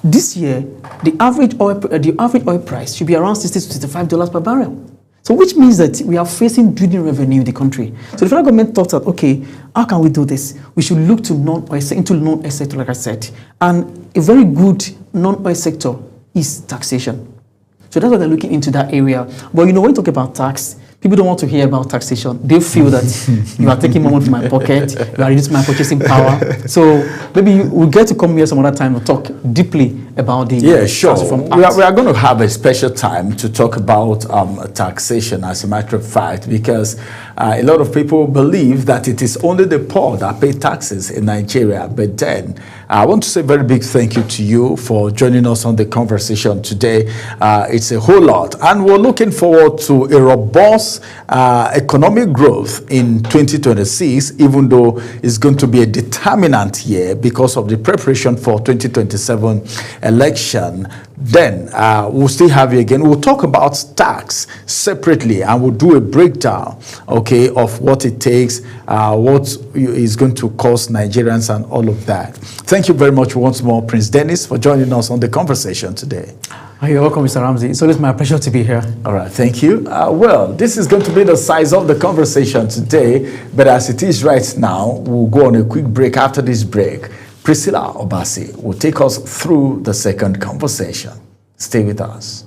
This year, the average oil price should be around $60 to $65 per barrel. So which means that we are facing dwindling revenue in the country. So the federal government thought that, okay, how can we do this? We should look to non-oil sector, like I said. And a very good non-oil sector is taxation. So that's why they're looking into that area. But when you talk about tax, people don't want to hear about taxation. They feel that you are taking more money from my pocket, you are reducing my purchasing power. So maybe we'll get to come here some other time to talk deeply about the tax reform act. We are going to have a special time to talk about taxation, as a matter of fact, because a lot of people believe that it is only the poor that pay taxes in Nigeria. But then I want to say a very big thank you to you for joining us on the conversation today. It's a whole lot, and we're looking forward to a robust economic growth in 2026, even though it's going to be a determinant year because of the preparation for 2027 election. Then we'll still have you again. We'll talk about tax separately, and we'll do a breakdown, of what it takes, what is going to cost Nigerians and all of that. Thank you very much once more, Prince Dennis, for joining us on the conversation today. You're welcome, Mr. Ramsey. It's always my pleasure to be here. All right, thank you. Well, this is going to be the size of the conversation today, but as it is right now, we'll go on a quick break. After this break, Priscilla Obasi will take us through the second conversation. Stay with us.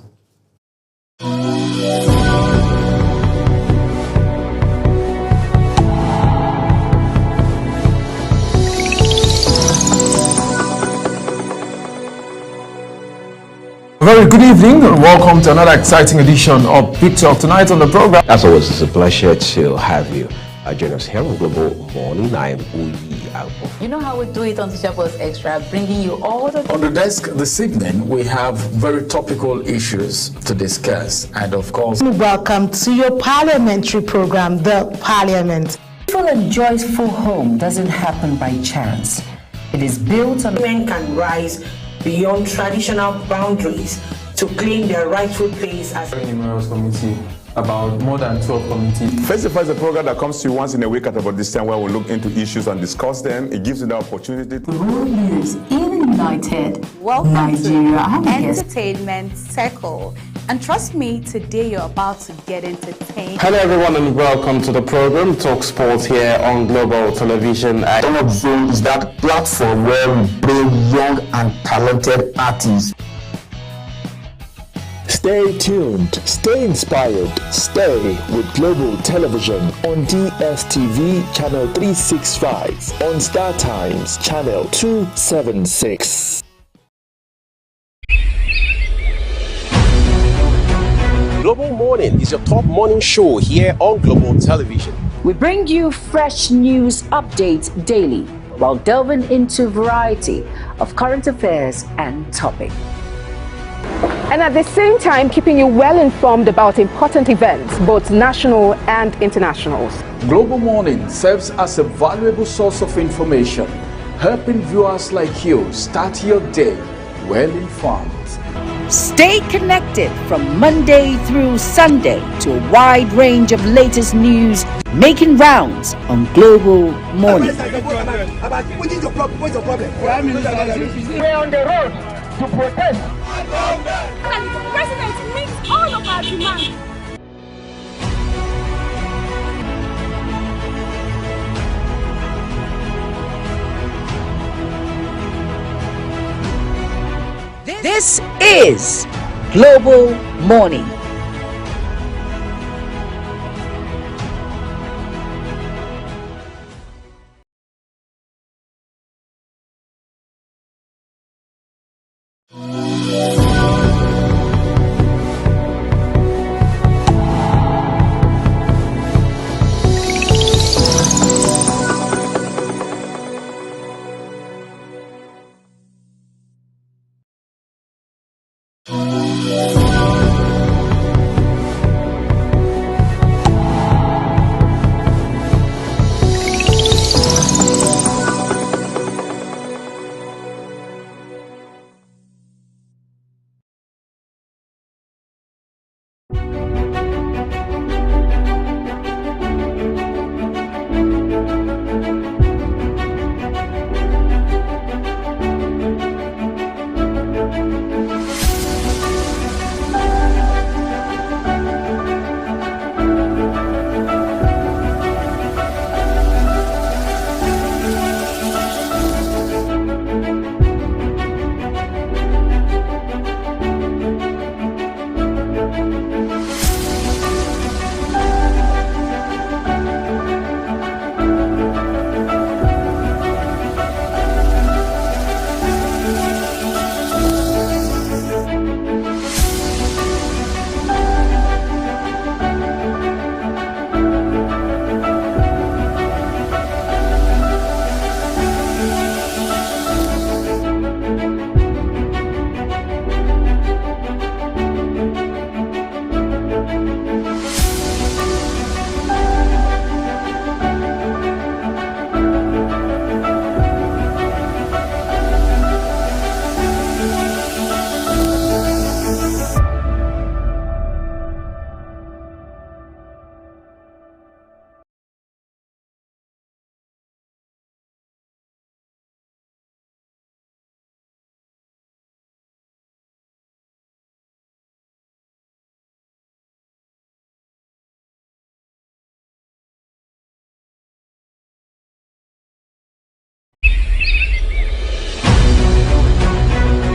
Very good evening and welcome to another exciting edition of Big Talk. Tonight on the program, as always, it's a pleasure to have you. Join us here on Global Morning. I'm Uyi. You know how we do it on Teacher Plus Extra, bringing you all the... On the desk this evening, we have very topical issues to discuss, and of course... Welcome to your parliamentary program, The Parliament. Peaceful and joyful home doesn't happen by chance. It is built on... Men can rise beyond traditional boundaries to claim their rightful place as... Very numerous committee, about more than 12 committees. Face-to-Face is a program that comes to you once in a week at about this time, where we look into issues and discuss them. It gives you the opportunity to... World news in United, Nigeria, entertainment, circle. And trust me, today you're about to get entertained. Hello everyone and welcome to the program Talk Sports here on Global Television. Top Zone is that platform where we bring young and talented artists. Stay tuned, stay inspired, stay with Global Television on DSTV channel 365, on Star Times channel 276. Global Morning is your top morning show here on Global Television. We bring you fresh news updates daily while delving into a variety of current affairs and topics. And at the same time, keeping you well informed about important events, both national and internationals. Global Morning serves as a valuable source of information, helping viewers like you start your day well informed. Stay connected from Monday through Sunday to a wide range of latest news making rounds on Global Morning. What is your problem? What's your problem? We're on the road to protest. And the president meets all of our demands. This is Global Morning.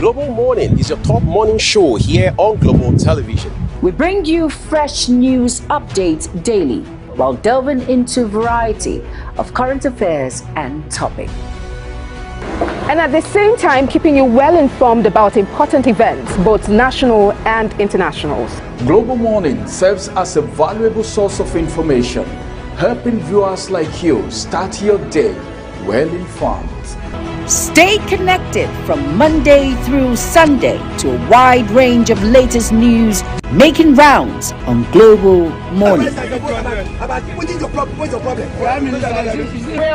Global Morning is your top morning show here on Global Television. We bring you fresh news updates daily while delving into a variety of current affairs and topics. And at the same time, keeping you well informed about important events, both national and internationals. Global Morning serves as a valuable source of information, helping viewers like you start your day well informed. Stay connected from Monday through Sunday to a wide range of latest news making rounds on Global Morning. What is your problem? What's your problem? We're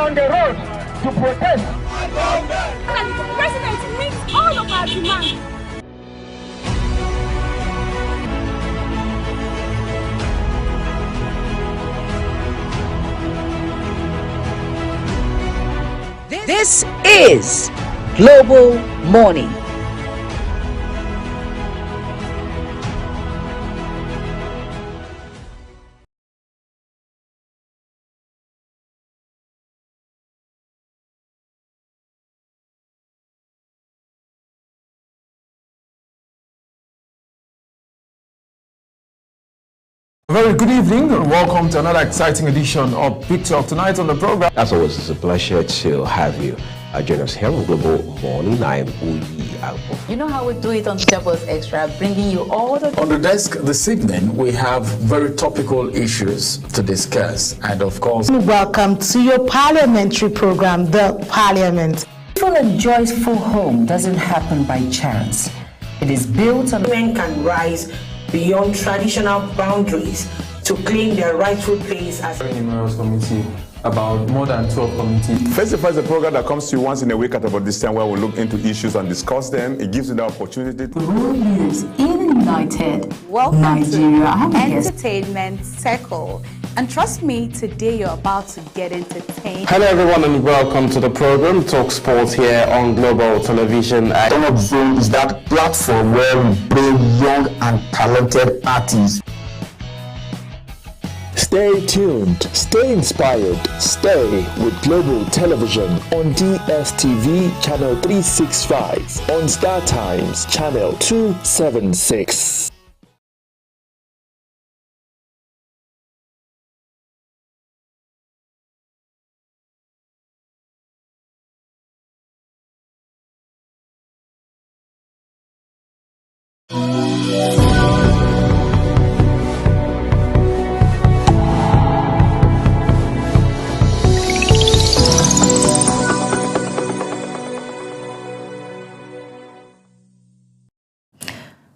on the road to protest. And the president meets all of our demands. This is Global Morning. A very good evening and welcome to another exciting edition of Big Talk. Tonight on the program, as always, it's a pleasure to have you. Join us here on Global Morning. I'm Uyi Alpo. You know how we do it on Teacher Boss Extra, bringing you all the... On the desk this evening, we have very topical issues to discuss. And of course... Welcome to your parliamentary program, The Parliament. A joyful home doesn't happen by chance. It is built on... Women can rise beyond traditional boundaries to claim their rightful place as... numerous committee, about more than 12 committees. Festify is a program that comes to you once in a week at about this time where we look into issues and discuss them. It gives you the opportunity to... World leaders in United Nigeria. Entertainment Circle. And trust me, today you're about to get entertained. Hello everyone and welcome to the program Talk Sports here on Global Television. Talk Zone is that platform where we bring young and talented artists. Stay tuned, stay inspired, stay with Global Television on DSTV Channel 365, on Star Times Channel 276.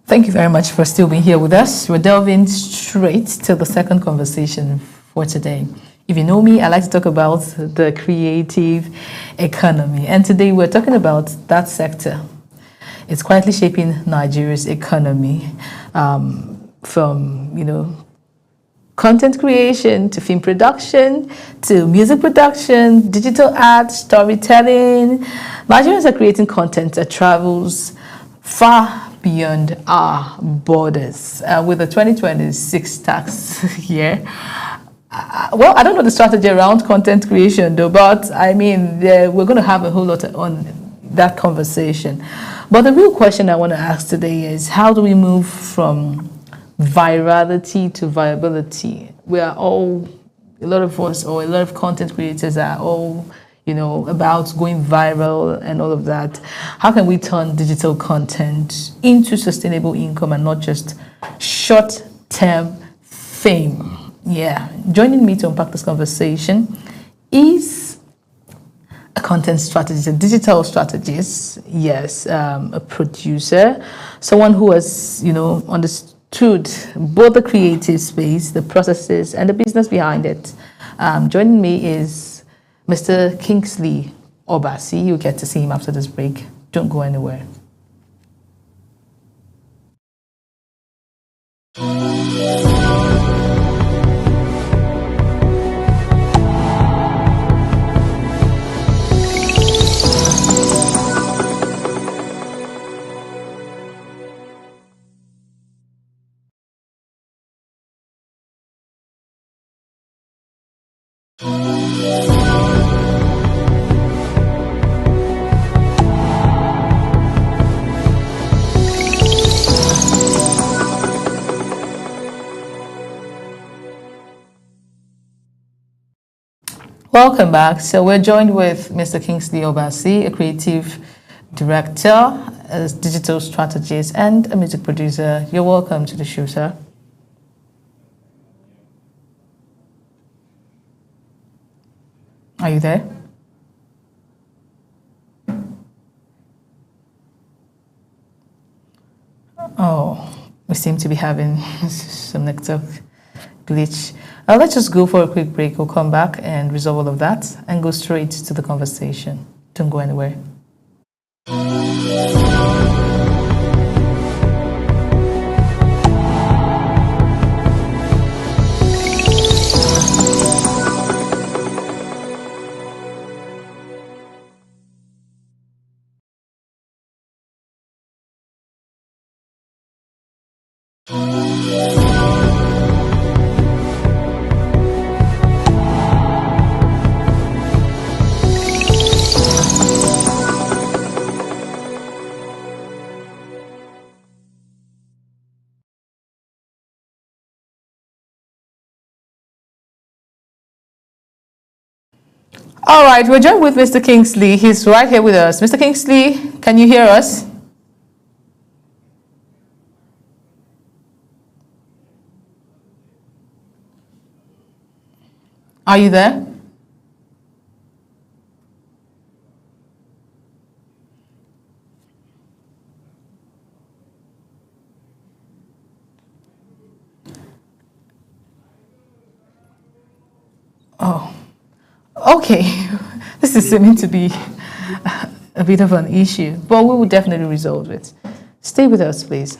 Thank you very much for still being here with us. We're delving straight to the second conversation for today. If you know me, I like to talk about the creative economy. And today we're talking about that sector. It's quietly shaping Nigeria's economy, from, content creation to film production to music production, digital art, storytelling. Nigerians are creating content that travels far beyond our borders. With the 2026 tax year, well, I don't know the strategy around content creation though, but I mean, we're going to have a whole lot on that conversation. But the real question I want to ask today is, how do we move from virality to viability? We are all, a lot of us, or a lot of content creators are all about going viral and all of that. How can we turn digital content into sustainable income and not just short-term fame? Yeah. Joining me to unpack this conversation is a content strategist, a digital strategist, yes, a producer, someone who has, understood both the creative space, the processes, and the business behind it. Joining me is Mr. Kingsley Obasi. You'll get to see him after this break. Don't go anywhere. Welcome back. So we're joined with Mr. Kingsley Obasi, a creative director, a digital strategist, and a music producer. You're welcome to the show, sir. Are you there? Oh, we seem to be having some network glitch. Let's just go for a quick break. We'll come back and resolve all of that and go straight to the conversation. Don't go anywhere. All right, we're joined with Mr. Kingsley. He's right here with us. Mr. Kingsley, can you hear us? Are you there? Oh, okay. This is seeming to be a bit of an issue, but we will definitely resolve it. Stay with us, please.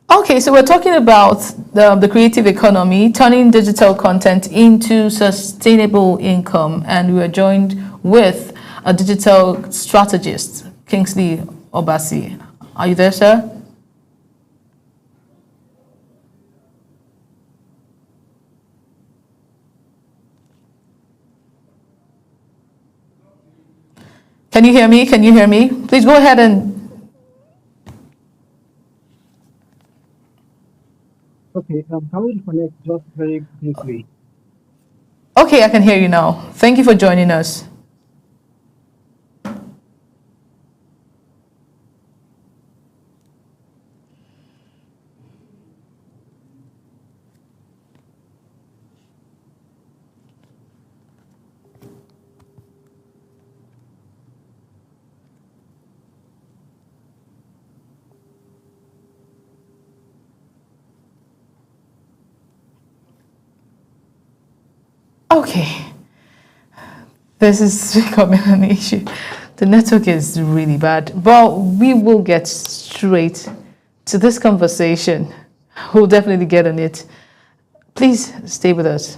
Okay, so we're talking about the creative economy, turning digital content into sustainable income, and we are joined with a digital strategist, Kingsley Obasi. Are you there, sir? Can you hear me? Can you hear me? Please go ahead and... Okay, can we connect just very briefly? Okay, I can hear you now. Thank you for joining us. Okay, this is becoming an issue. The network is really bad, but we will get straight to this conversation. We'll definitely get on it. Please stay with us.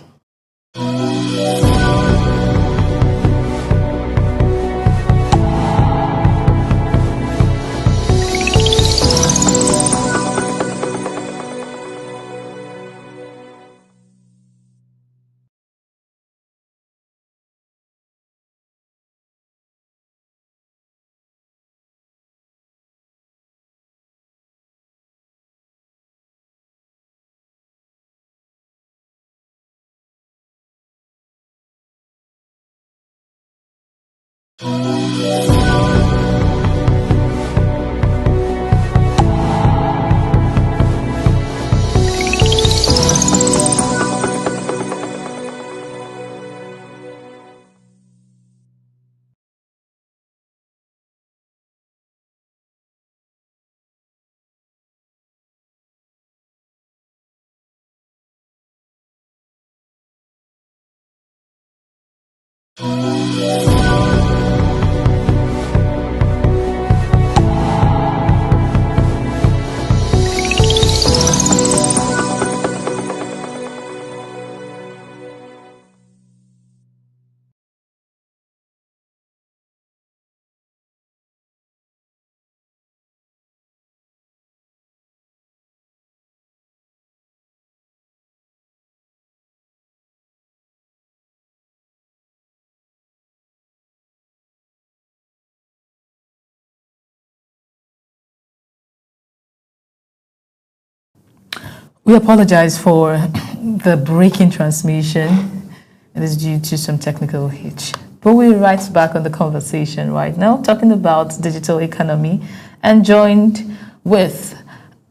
We apologize for the breaking transmission. It is due to some technical hitch. But we're right back on the conversation right now, talking about digital economy, and joined with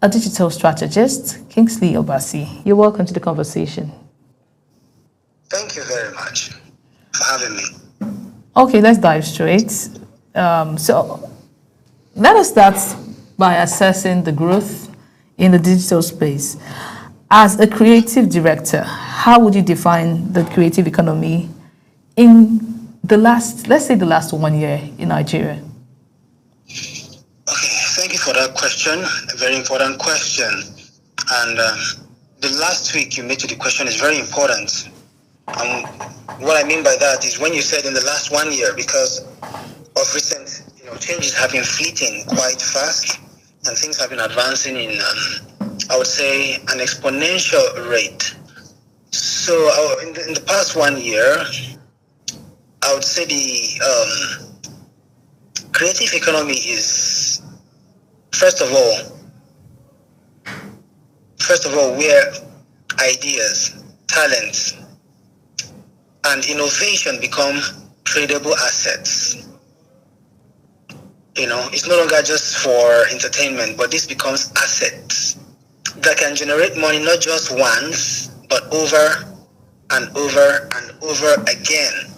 a digital strategist, Kingsley Obasi. You're welcome to the conversation. Thank you very much for having me. Okay, let's dive straight. So let us start by assessing the growth in the digital space. As a creative director, how would you define the creative economy in let's say the last 1 year in Nigeria? Okay, thank you for that question. A very important question. And the last tweak you made to the question is very important. What I mean by that is when you said in the last 1 year, because of recent changes have been fleeting quite fast, and things have been advancing in, I would say, an exponential rate. So in the past 1 year, I would say the creative economy is, first of all, where ideas, talents, and innovation become tradable assets. It's no longer just for entertainment, but this becomes assets that can generate money not just once, but over and over and over again.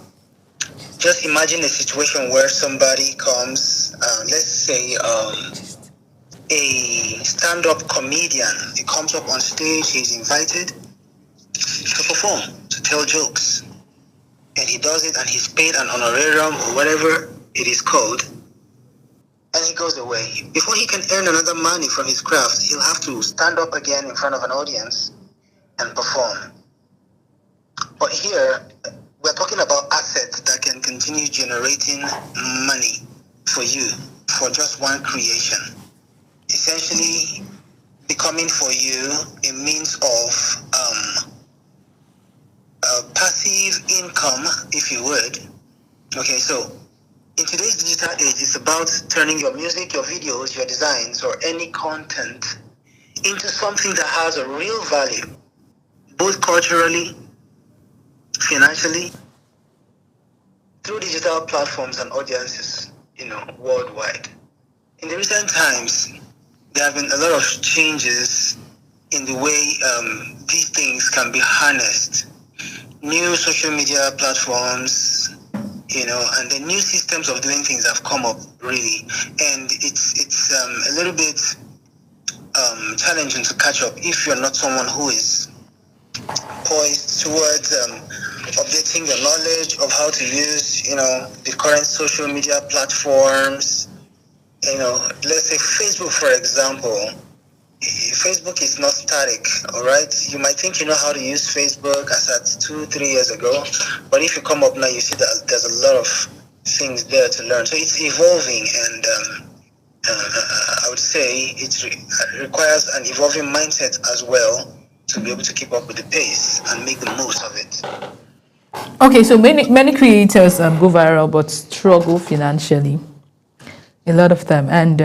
Just imagine a situation where somebody comes, let's say a stand-up comedian, he comes up on stage, he's invited to perform, to tell jokes. And he does it and he's paid an honorarium or whatever it is called. And he goes away. Before he can earn another money from his craft, he'll have to stand up again in front of an audience and perform. But here, we're talking about assets that can continue generating money for you for just one creation. Essentially becoming for you a means of passive income, if you would. Okay, so in today's digital age, it's about turning your music, your videos, your designs, or any content into something that has a real value, both culturally, financially, through digital platforms and audiences, worldwide. In the recent times, there have been a lot of changes in the way these things can be harnessed. New social media platforms, and the new systems of doing things have come up, really. And it's a little bit challenging to catch up if you're not someone who is poised towards updating your knowledge of how to use, the current social media platforms. Let's say Facebook, for example. Facebook is not static, all right? You might think you know how to use Facebook as at 2-3 years ago, but if you come up now, you see that there's a lot of things there to learn. So it's evolving, and I would say it requires an evolving mindset as well to be able to keep up with the pace and make the most of it. Okay, so many creators go viral but struggle financially. A lot of them. And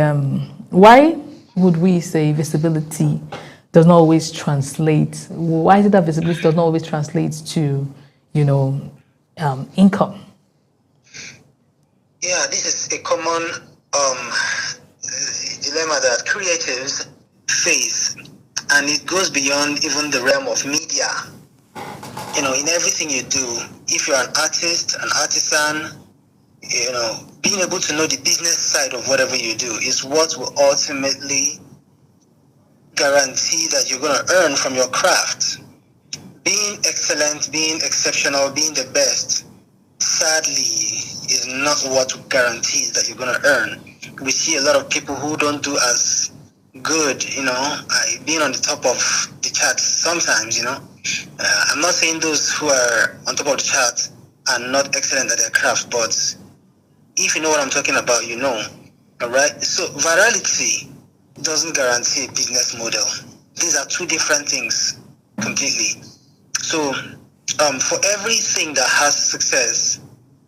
why would we say visibility does not always translate? Why is it that visibility does not always translate to, income? Yeah, this is a common dilemma that creatives face, and it goes beyond even the realm of media. In everything you do, if you're an artist, an artisan, being able to know the business side of whatever you do is what will ultimately guarantee that you're going to earn from your craft. Being excellent, being exceptional, being the best, sadly, is not what guarantees that you're going to earn. We see a lot of people who don't do as good, being on the top of the charts sometimes, I'm not saying those who are on top of the charts are not excellent at their craft, but if you know what I'm talking about, all right? So virality doesn't guarantee a business model. These are two different things completely. So for everything that has success,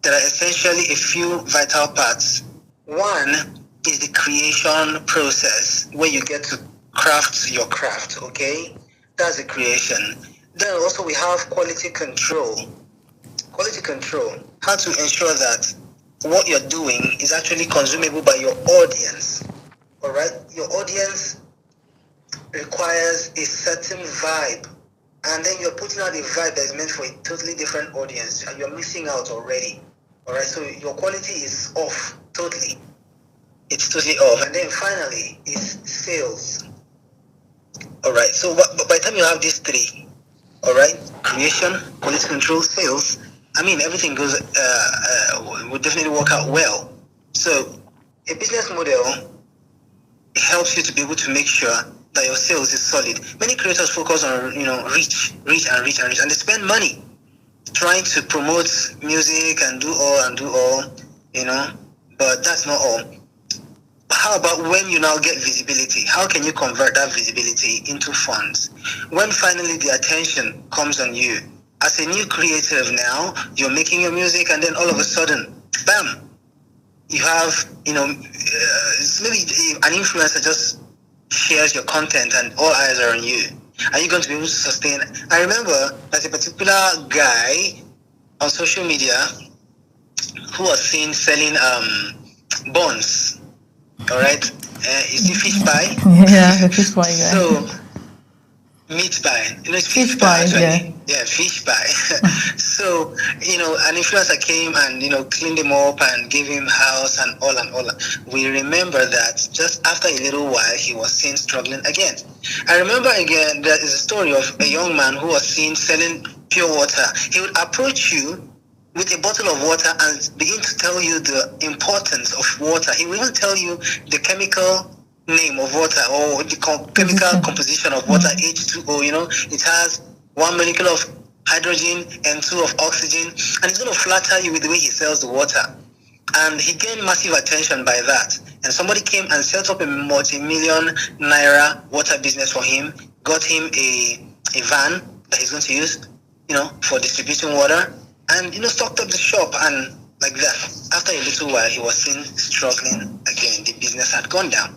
there are essentially a few vital parts. One is the creation process, where you get to craft your craft, okay? That's the creation. Then also we have quality control. Quality control, how to ensure that what you're doing is actually consumable by your audience, all right? Your audience requires a certain vibe, and then you're putting out a vibe that is meant for a totally different audience, and you're missing out already, all right? So your quality is off totally. It's totally off. And then finally is sales, all right? So by the time you have these three, all right, creation, quality control, sales, I mean, everything goes will definitely work out well. So a business model helps you to be able to make sure that your sales is solid. Many creators focus on reach, and they spend money trying to promote music and do all, but that's not all. How about when you now get visibility? How can you convert that visibility into funds? When finally the attention comes on you, as a new creative now, you're making your music and then all of a sudden, bam, you have, maybe an influencer just shares your content and all eyes are on you. Are you going to be able to sustain? I remember there's a particular guy on social media who was seen selling bonds. All right, you see fish pie? Yeah, the fish pie guy. So meat pie, it's fish pie actually. Yeah, fish pie. So an influencer came and cleaned him up and gave him house and all. We remember that just after a little while he was seen struggling again. I remember again there is a story of a young man who was seen selling pure water. He would approach you with a bottle of water and begin to tell you the importance of water. He will even tell you the chemical name of water or the chemical composition of water, H2O. It has 1 molecule of hydrogen and 2 of oxygen, and he's going to flatter you with the way he sells the water. And he gained massive attention by that. And somebody came and set up a multi-million naira water business for him, got him a van that he's going to use, for distributing water. And stocked up the shop, and like that. After a little while, he was seen struggling again. The business had gone down.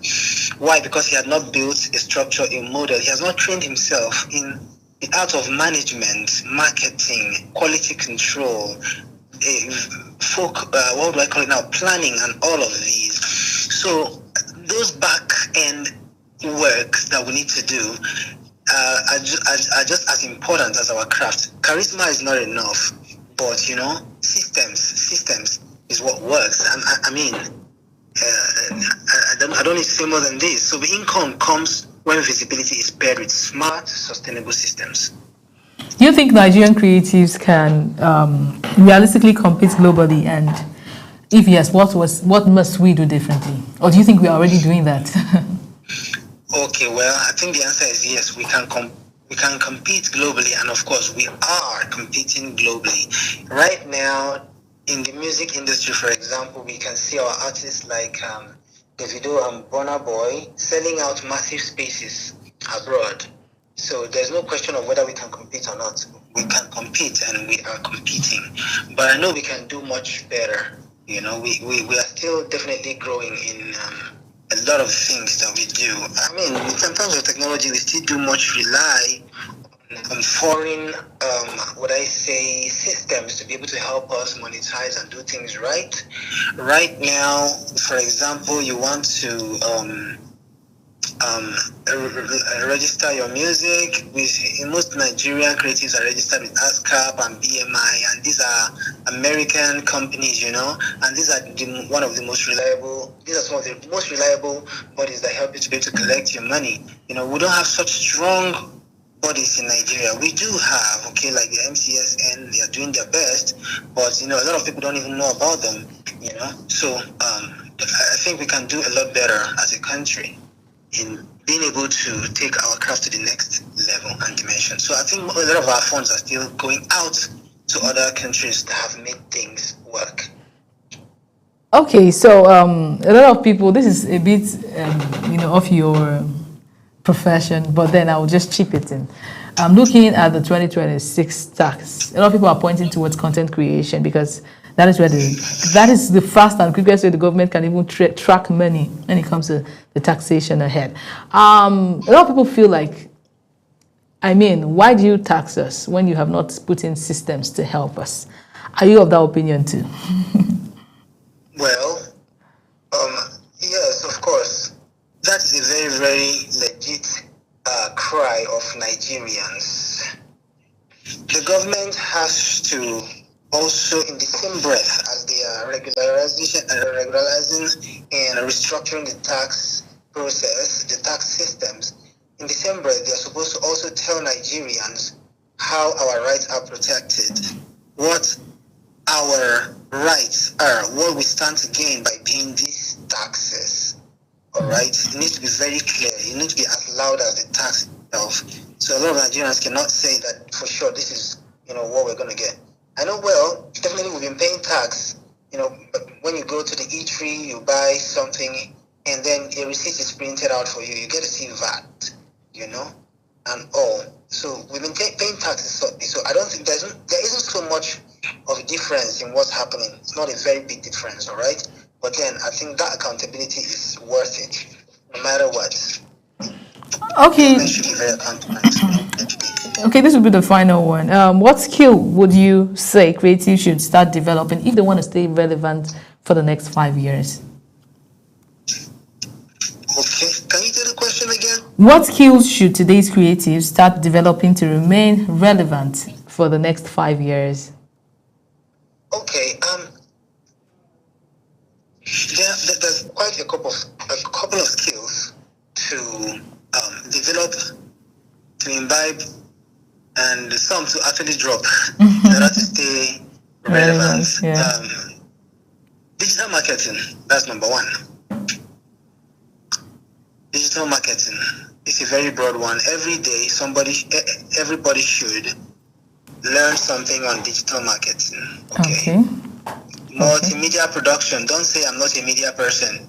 Why? Because he had not built a structure, a model. He has not trained himself in the art of management, marketing, quality control, what do I call it now? Planning, and all of these. So those back end works that we need to do are just as important as our craft. Charisma is not enough. But systems is what works. And I don't need to say more than this. So the income comes when visibility is paired with smart, sustainable systems. Do you think Nigerian creatives can realistically compete globally? And if yes, what must we do differently? Or do you think we are already doing that? Okay, well, I think the answer is yes. We can compete globally, and of course we are competing globally. Right now in the music industry, for example, we can see our artists like Davido and Burna Boy selling out massive spaces abroad. So there's no question of whether we can compete or not. We can compete, and we are competing. But I know we can do much better. We are still definitely growing in a lot of things that we do. I mean, in terms of technology, we still do much rely on foreign, systems to be able to help us monetize and do things right. Right now, for example, you want to register your music with most Nigerian creatives are registered with ASCAP and BMI, and these are American companies, and these are some of the most reliable bodies that help you to be able to collect your money. We don't have such strong bodies in Nigeria. We do have, like the MCSN, they are doing their best, but a lot of people don't even know about them, So I think we can do a lot better as a country in being able to take our craft to the next level and dimension. So I think a lot of our funds are still going out to other countries that have made things work. Okay, so a lot of people, this is a bit, of your profession, but then I will just chip it in. I'm looking at the 2026 tax. A lot of people are pointing towards content creation because that is the fast and quickest way the government can even track money when it comes to the taxation ahead. A lot of people feel like, why do you tax us when you have not put in systems to help us? Are you of that opinion too? Well, yes, of course. That is a very, very legit cry of Nigerians. The government has to also, in the same breath as they are regularizing and restructuring the tax process, the tax systems, in the same breath, they are supposed to also tell Nigerians how our rights are protected, what our rights are, what we stand to gain by paying these taxes. All right, it needs to be very clear. It needs to be as loud as the tax itself. So a lot of Nigerians cannot say that for sure this is, what we're going to get. I know, well, definitely we've been paying tax. But when you go to the eatery, you buy something, and then a receipt is printed out for you. You get to see VAT, and all. So we've been paying taxes. So I don't think there isn't so much of a difference in what's happening. It's not a very big difference, all right? But then I think that accountability is worth it, no matter what. Okay. Should be very accountable. Okay, this will be the final one. What skill would you say creatives should start developing if they want to stay relevant for the next 5 years? Okay, can you tell the question again? What skills should today's creatives start developing to remain relevant for the next 5 years? Okay, there's quite a couple of skills to develop, to imbibe, and some to actually drop in order to stay relevant. Yeah. Digital marketing, that's number one. Digital marketing is a very broad one. Every day, everybody should learn something on digital marketing. Okay. Multimedia production. Don't say I'm not a media person.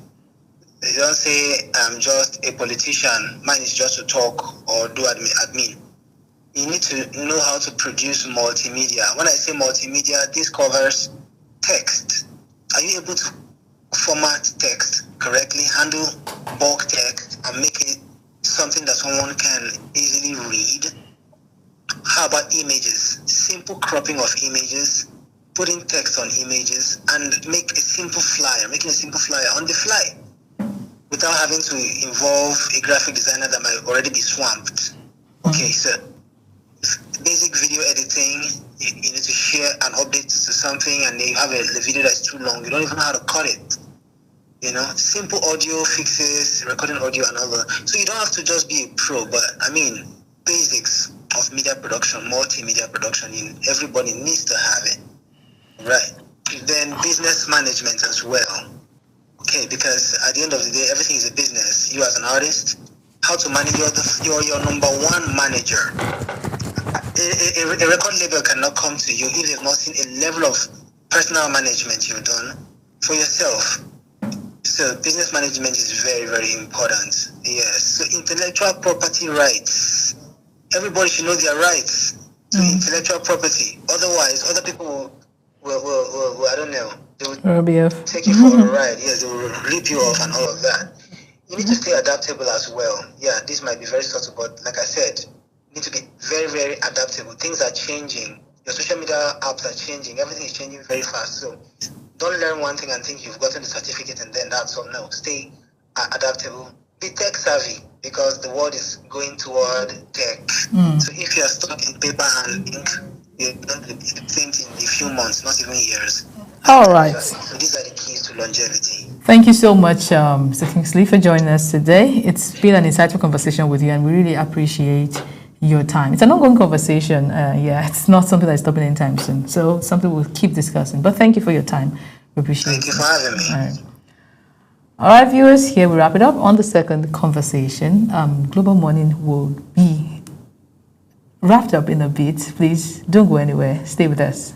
Don't say I'm just a politician. Mine is just to talk or do admin. You need to know how to produce multimedia. When I say multimedia, this covers text. Are you able to format text correctly, handle bulk text, and make it something that someone can easily read? How about images? Simple cropping of images, putting text on images, and making a simple flyer on the fly without having to involve a graphic designer that might already be swamped. Okay, so basic video editing, you need to share an update to something and you have the video that's too long. You don't even know how to cut it. Simple audio fixes, recording audio and all that. So you don't have to just be a pro, but basics of media production, multimedia production, everybody needs to have it. Right. Then business management as well. Okay, because at the end of the day, everything is a business. You as an artist, how to manage your number one manager. A record label cannot come to you if they've not seen a level of personal management you've done for yourself. So business management is very, very important. Yes. So intellectual property rights. Everybody should know their rights to intellectual property. Otherwise, other people will I don't know. They will take you for a ride. Yes, they will rip you off and all of that. You need to stay adaptable as well. Yeah, this might be very subtle, but like I said, you need to be very, very adaptable. Things are changing. Your social media apps are changing. Everything is changing very fast. So don't learn one thing and think you've gotten the certificate and then that's all. No, stay adaptable. Be tech savvy because the world is going toward tech. So if you are stuck in paper and ink, you're going to think in a few months, not even years. All right. So these are the keys to longevity. Thank you so much, Mr. Kingsley, for joining us today. It's been an insightful conversation with you, and we really appreciate your time. It's an ongoing conversation. It's not something that's stopping anytime soon. So something we'll keep discussing. But thank you for your time. We appreciate it. Thank you for having me. All right, viewers, here we wrap it up on the second conversation. Global Morning will be wrapped up in a bit. Please don't go anywhere. Stay with us.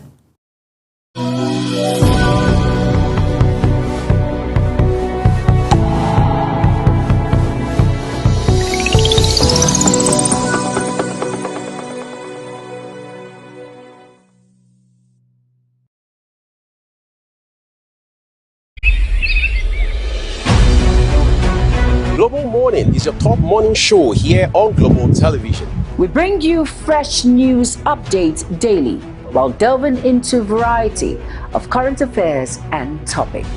Global Morning is your top morning show here on Global Television. We bring you fresh news updates daily while delving into a variety of current affairs and topics.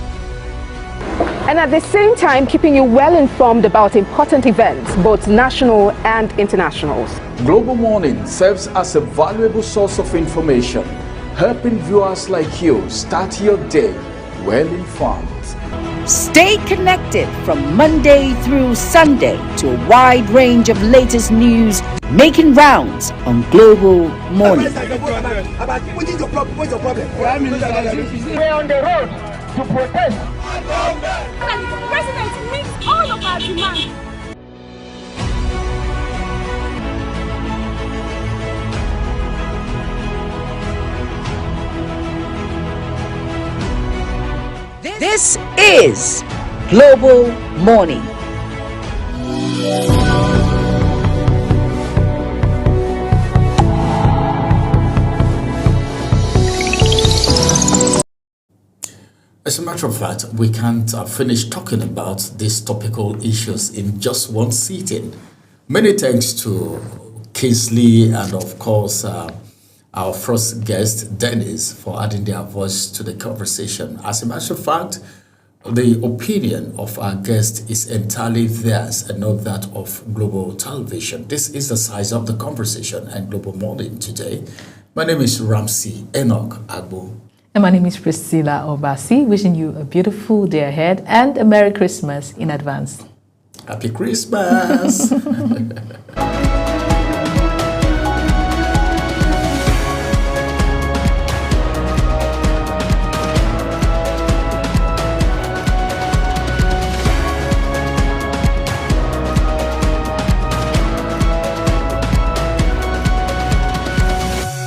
And at the same time, keeping you well informed about important events, both national and internationals. Global Morning serves as a valuable source of information, helping viewers like you start your day well informed. Stay connected from Monday through Sunday to a wide range of latest news, making rounds on Global Morning. What's your problem? What's your problem? We're on the road to protest. And the president meets all of our demands. This is Global Morning. As a matter of fact, we can't finish talking about these topical issues in just one sitting. Many thanks to Kingsley and, of course, our first guest, Dennis, for adding their voice to the conversation. As a matter of fact, the opinion of our guest is entirely theirs and not that of Global Television. This is the size of the conversation and Global Morning today. My name is Ramsey Enoch Agbo. And my name is Priscilla Obasi, wishing you a beautiful day ahead and a Merry Christmas in advance. Happy Christmas!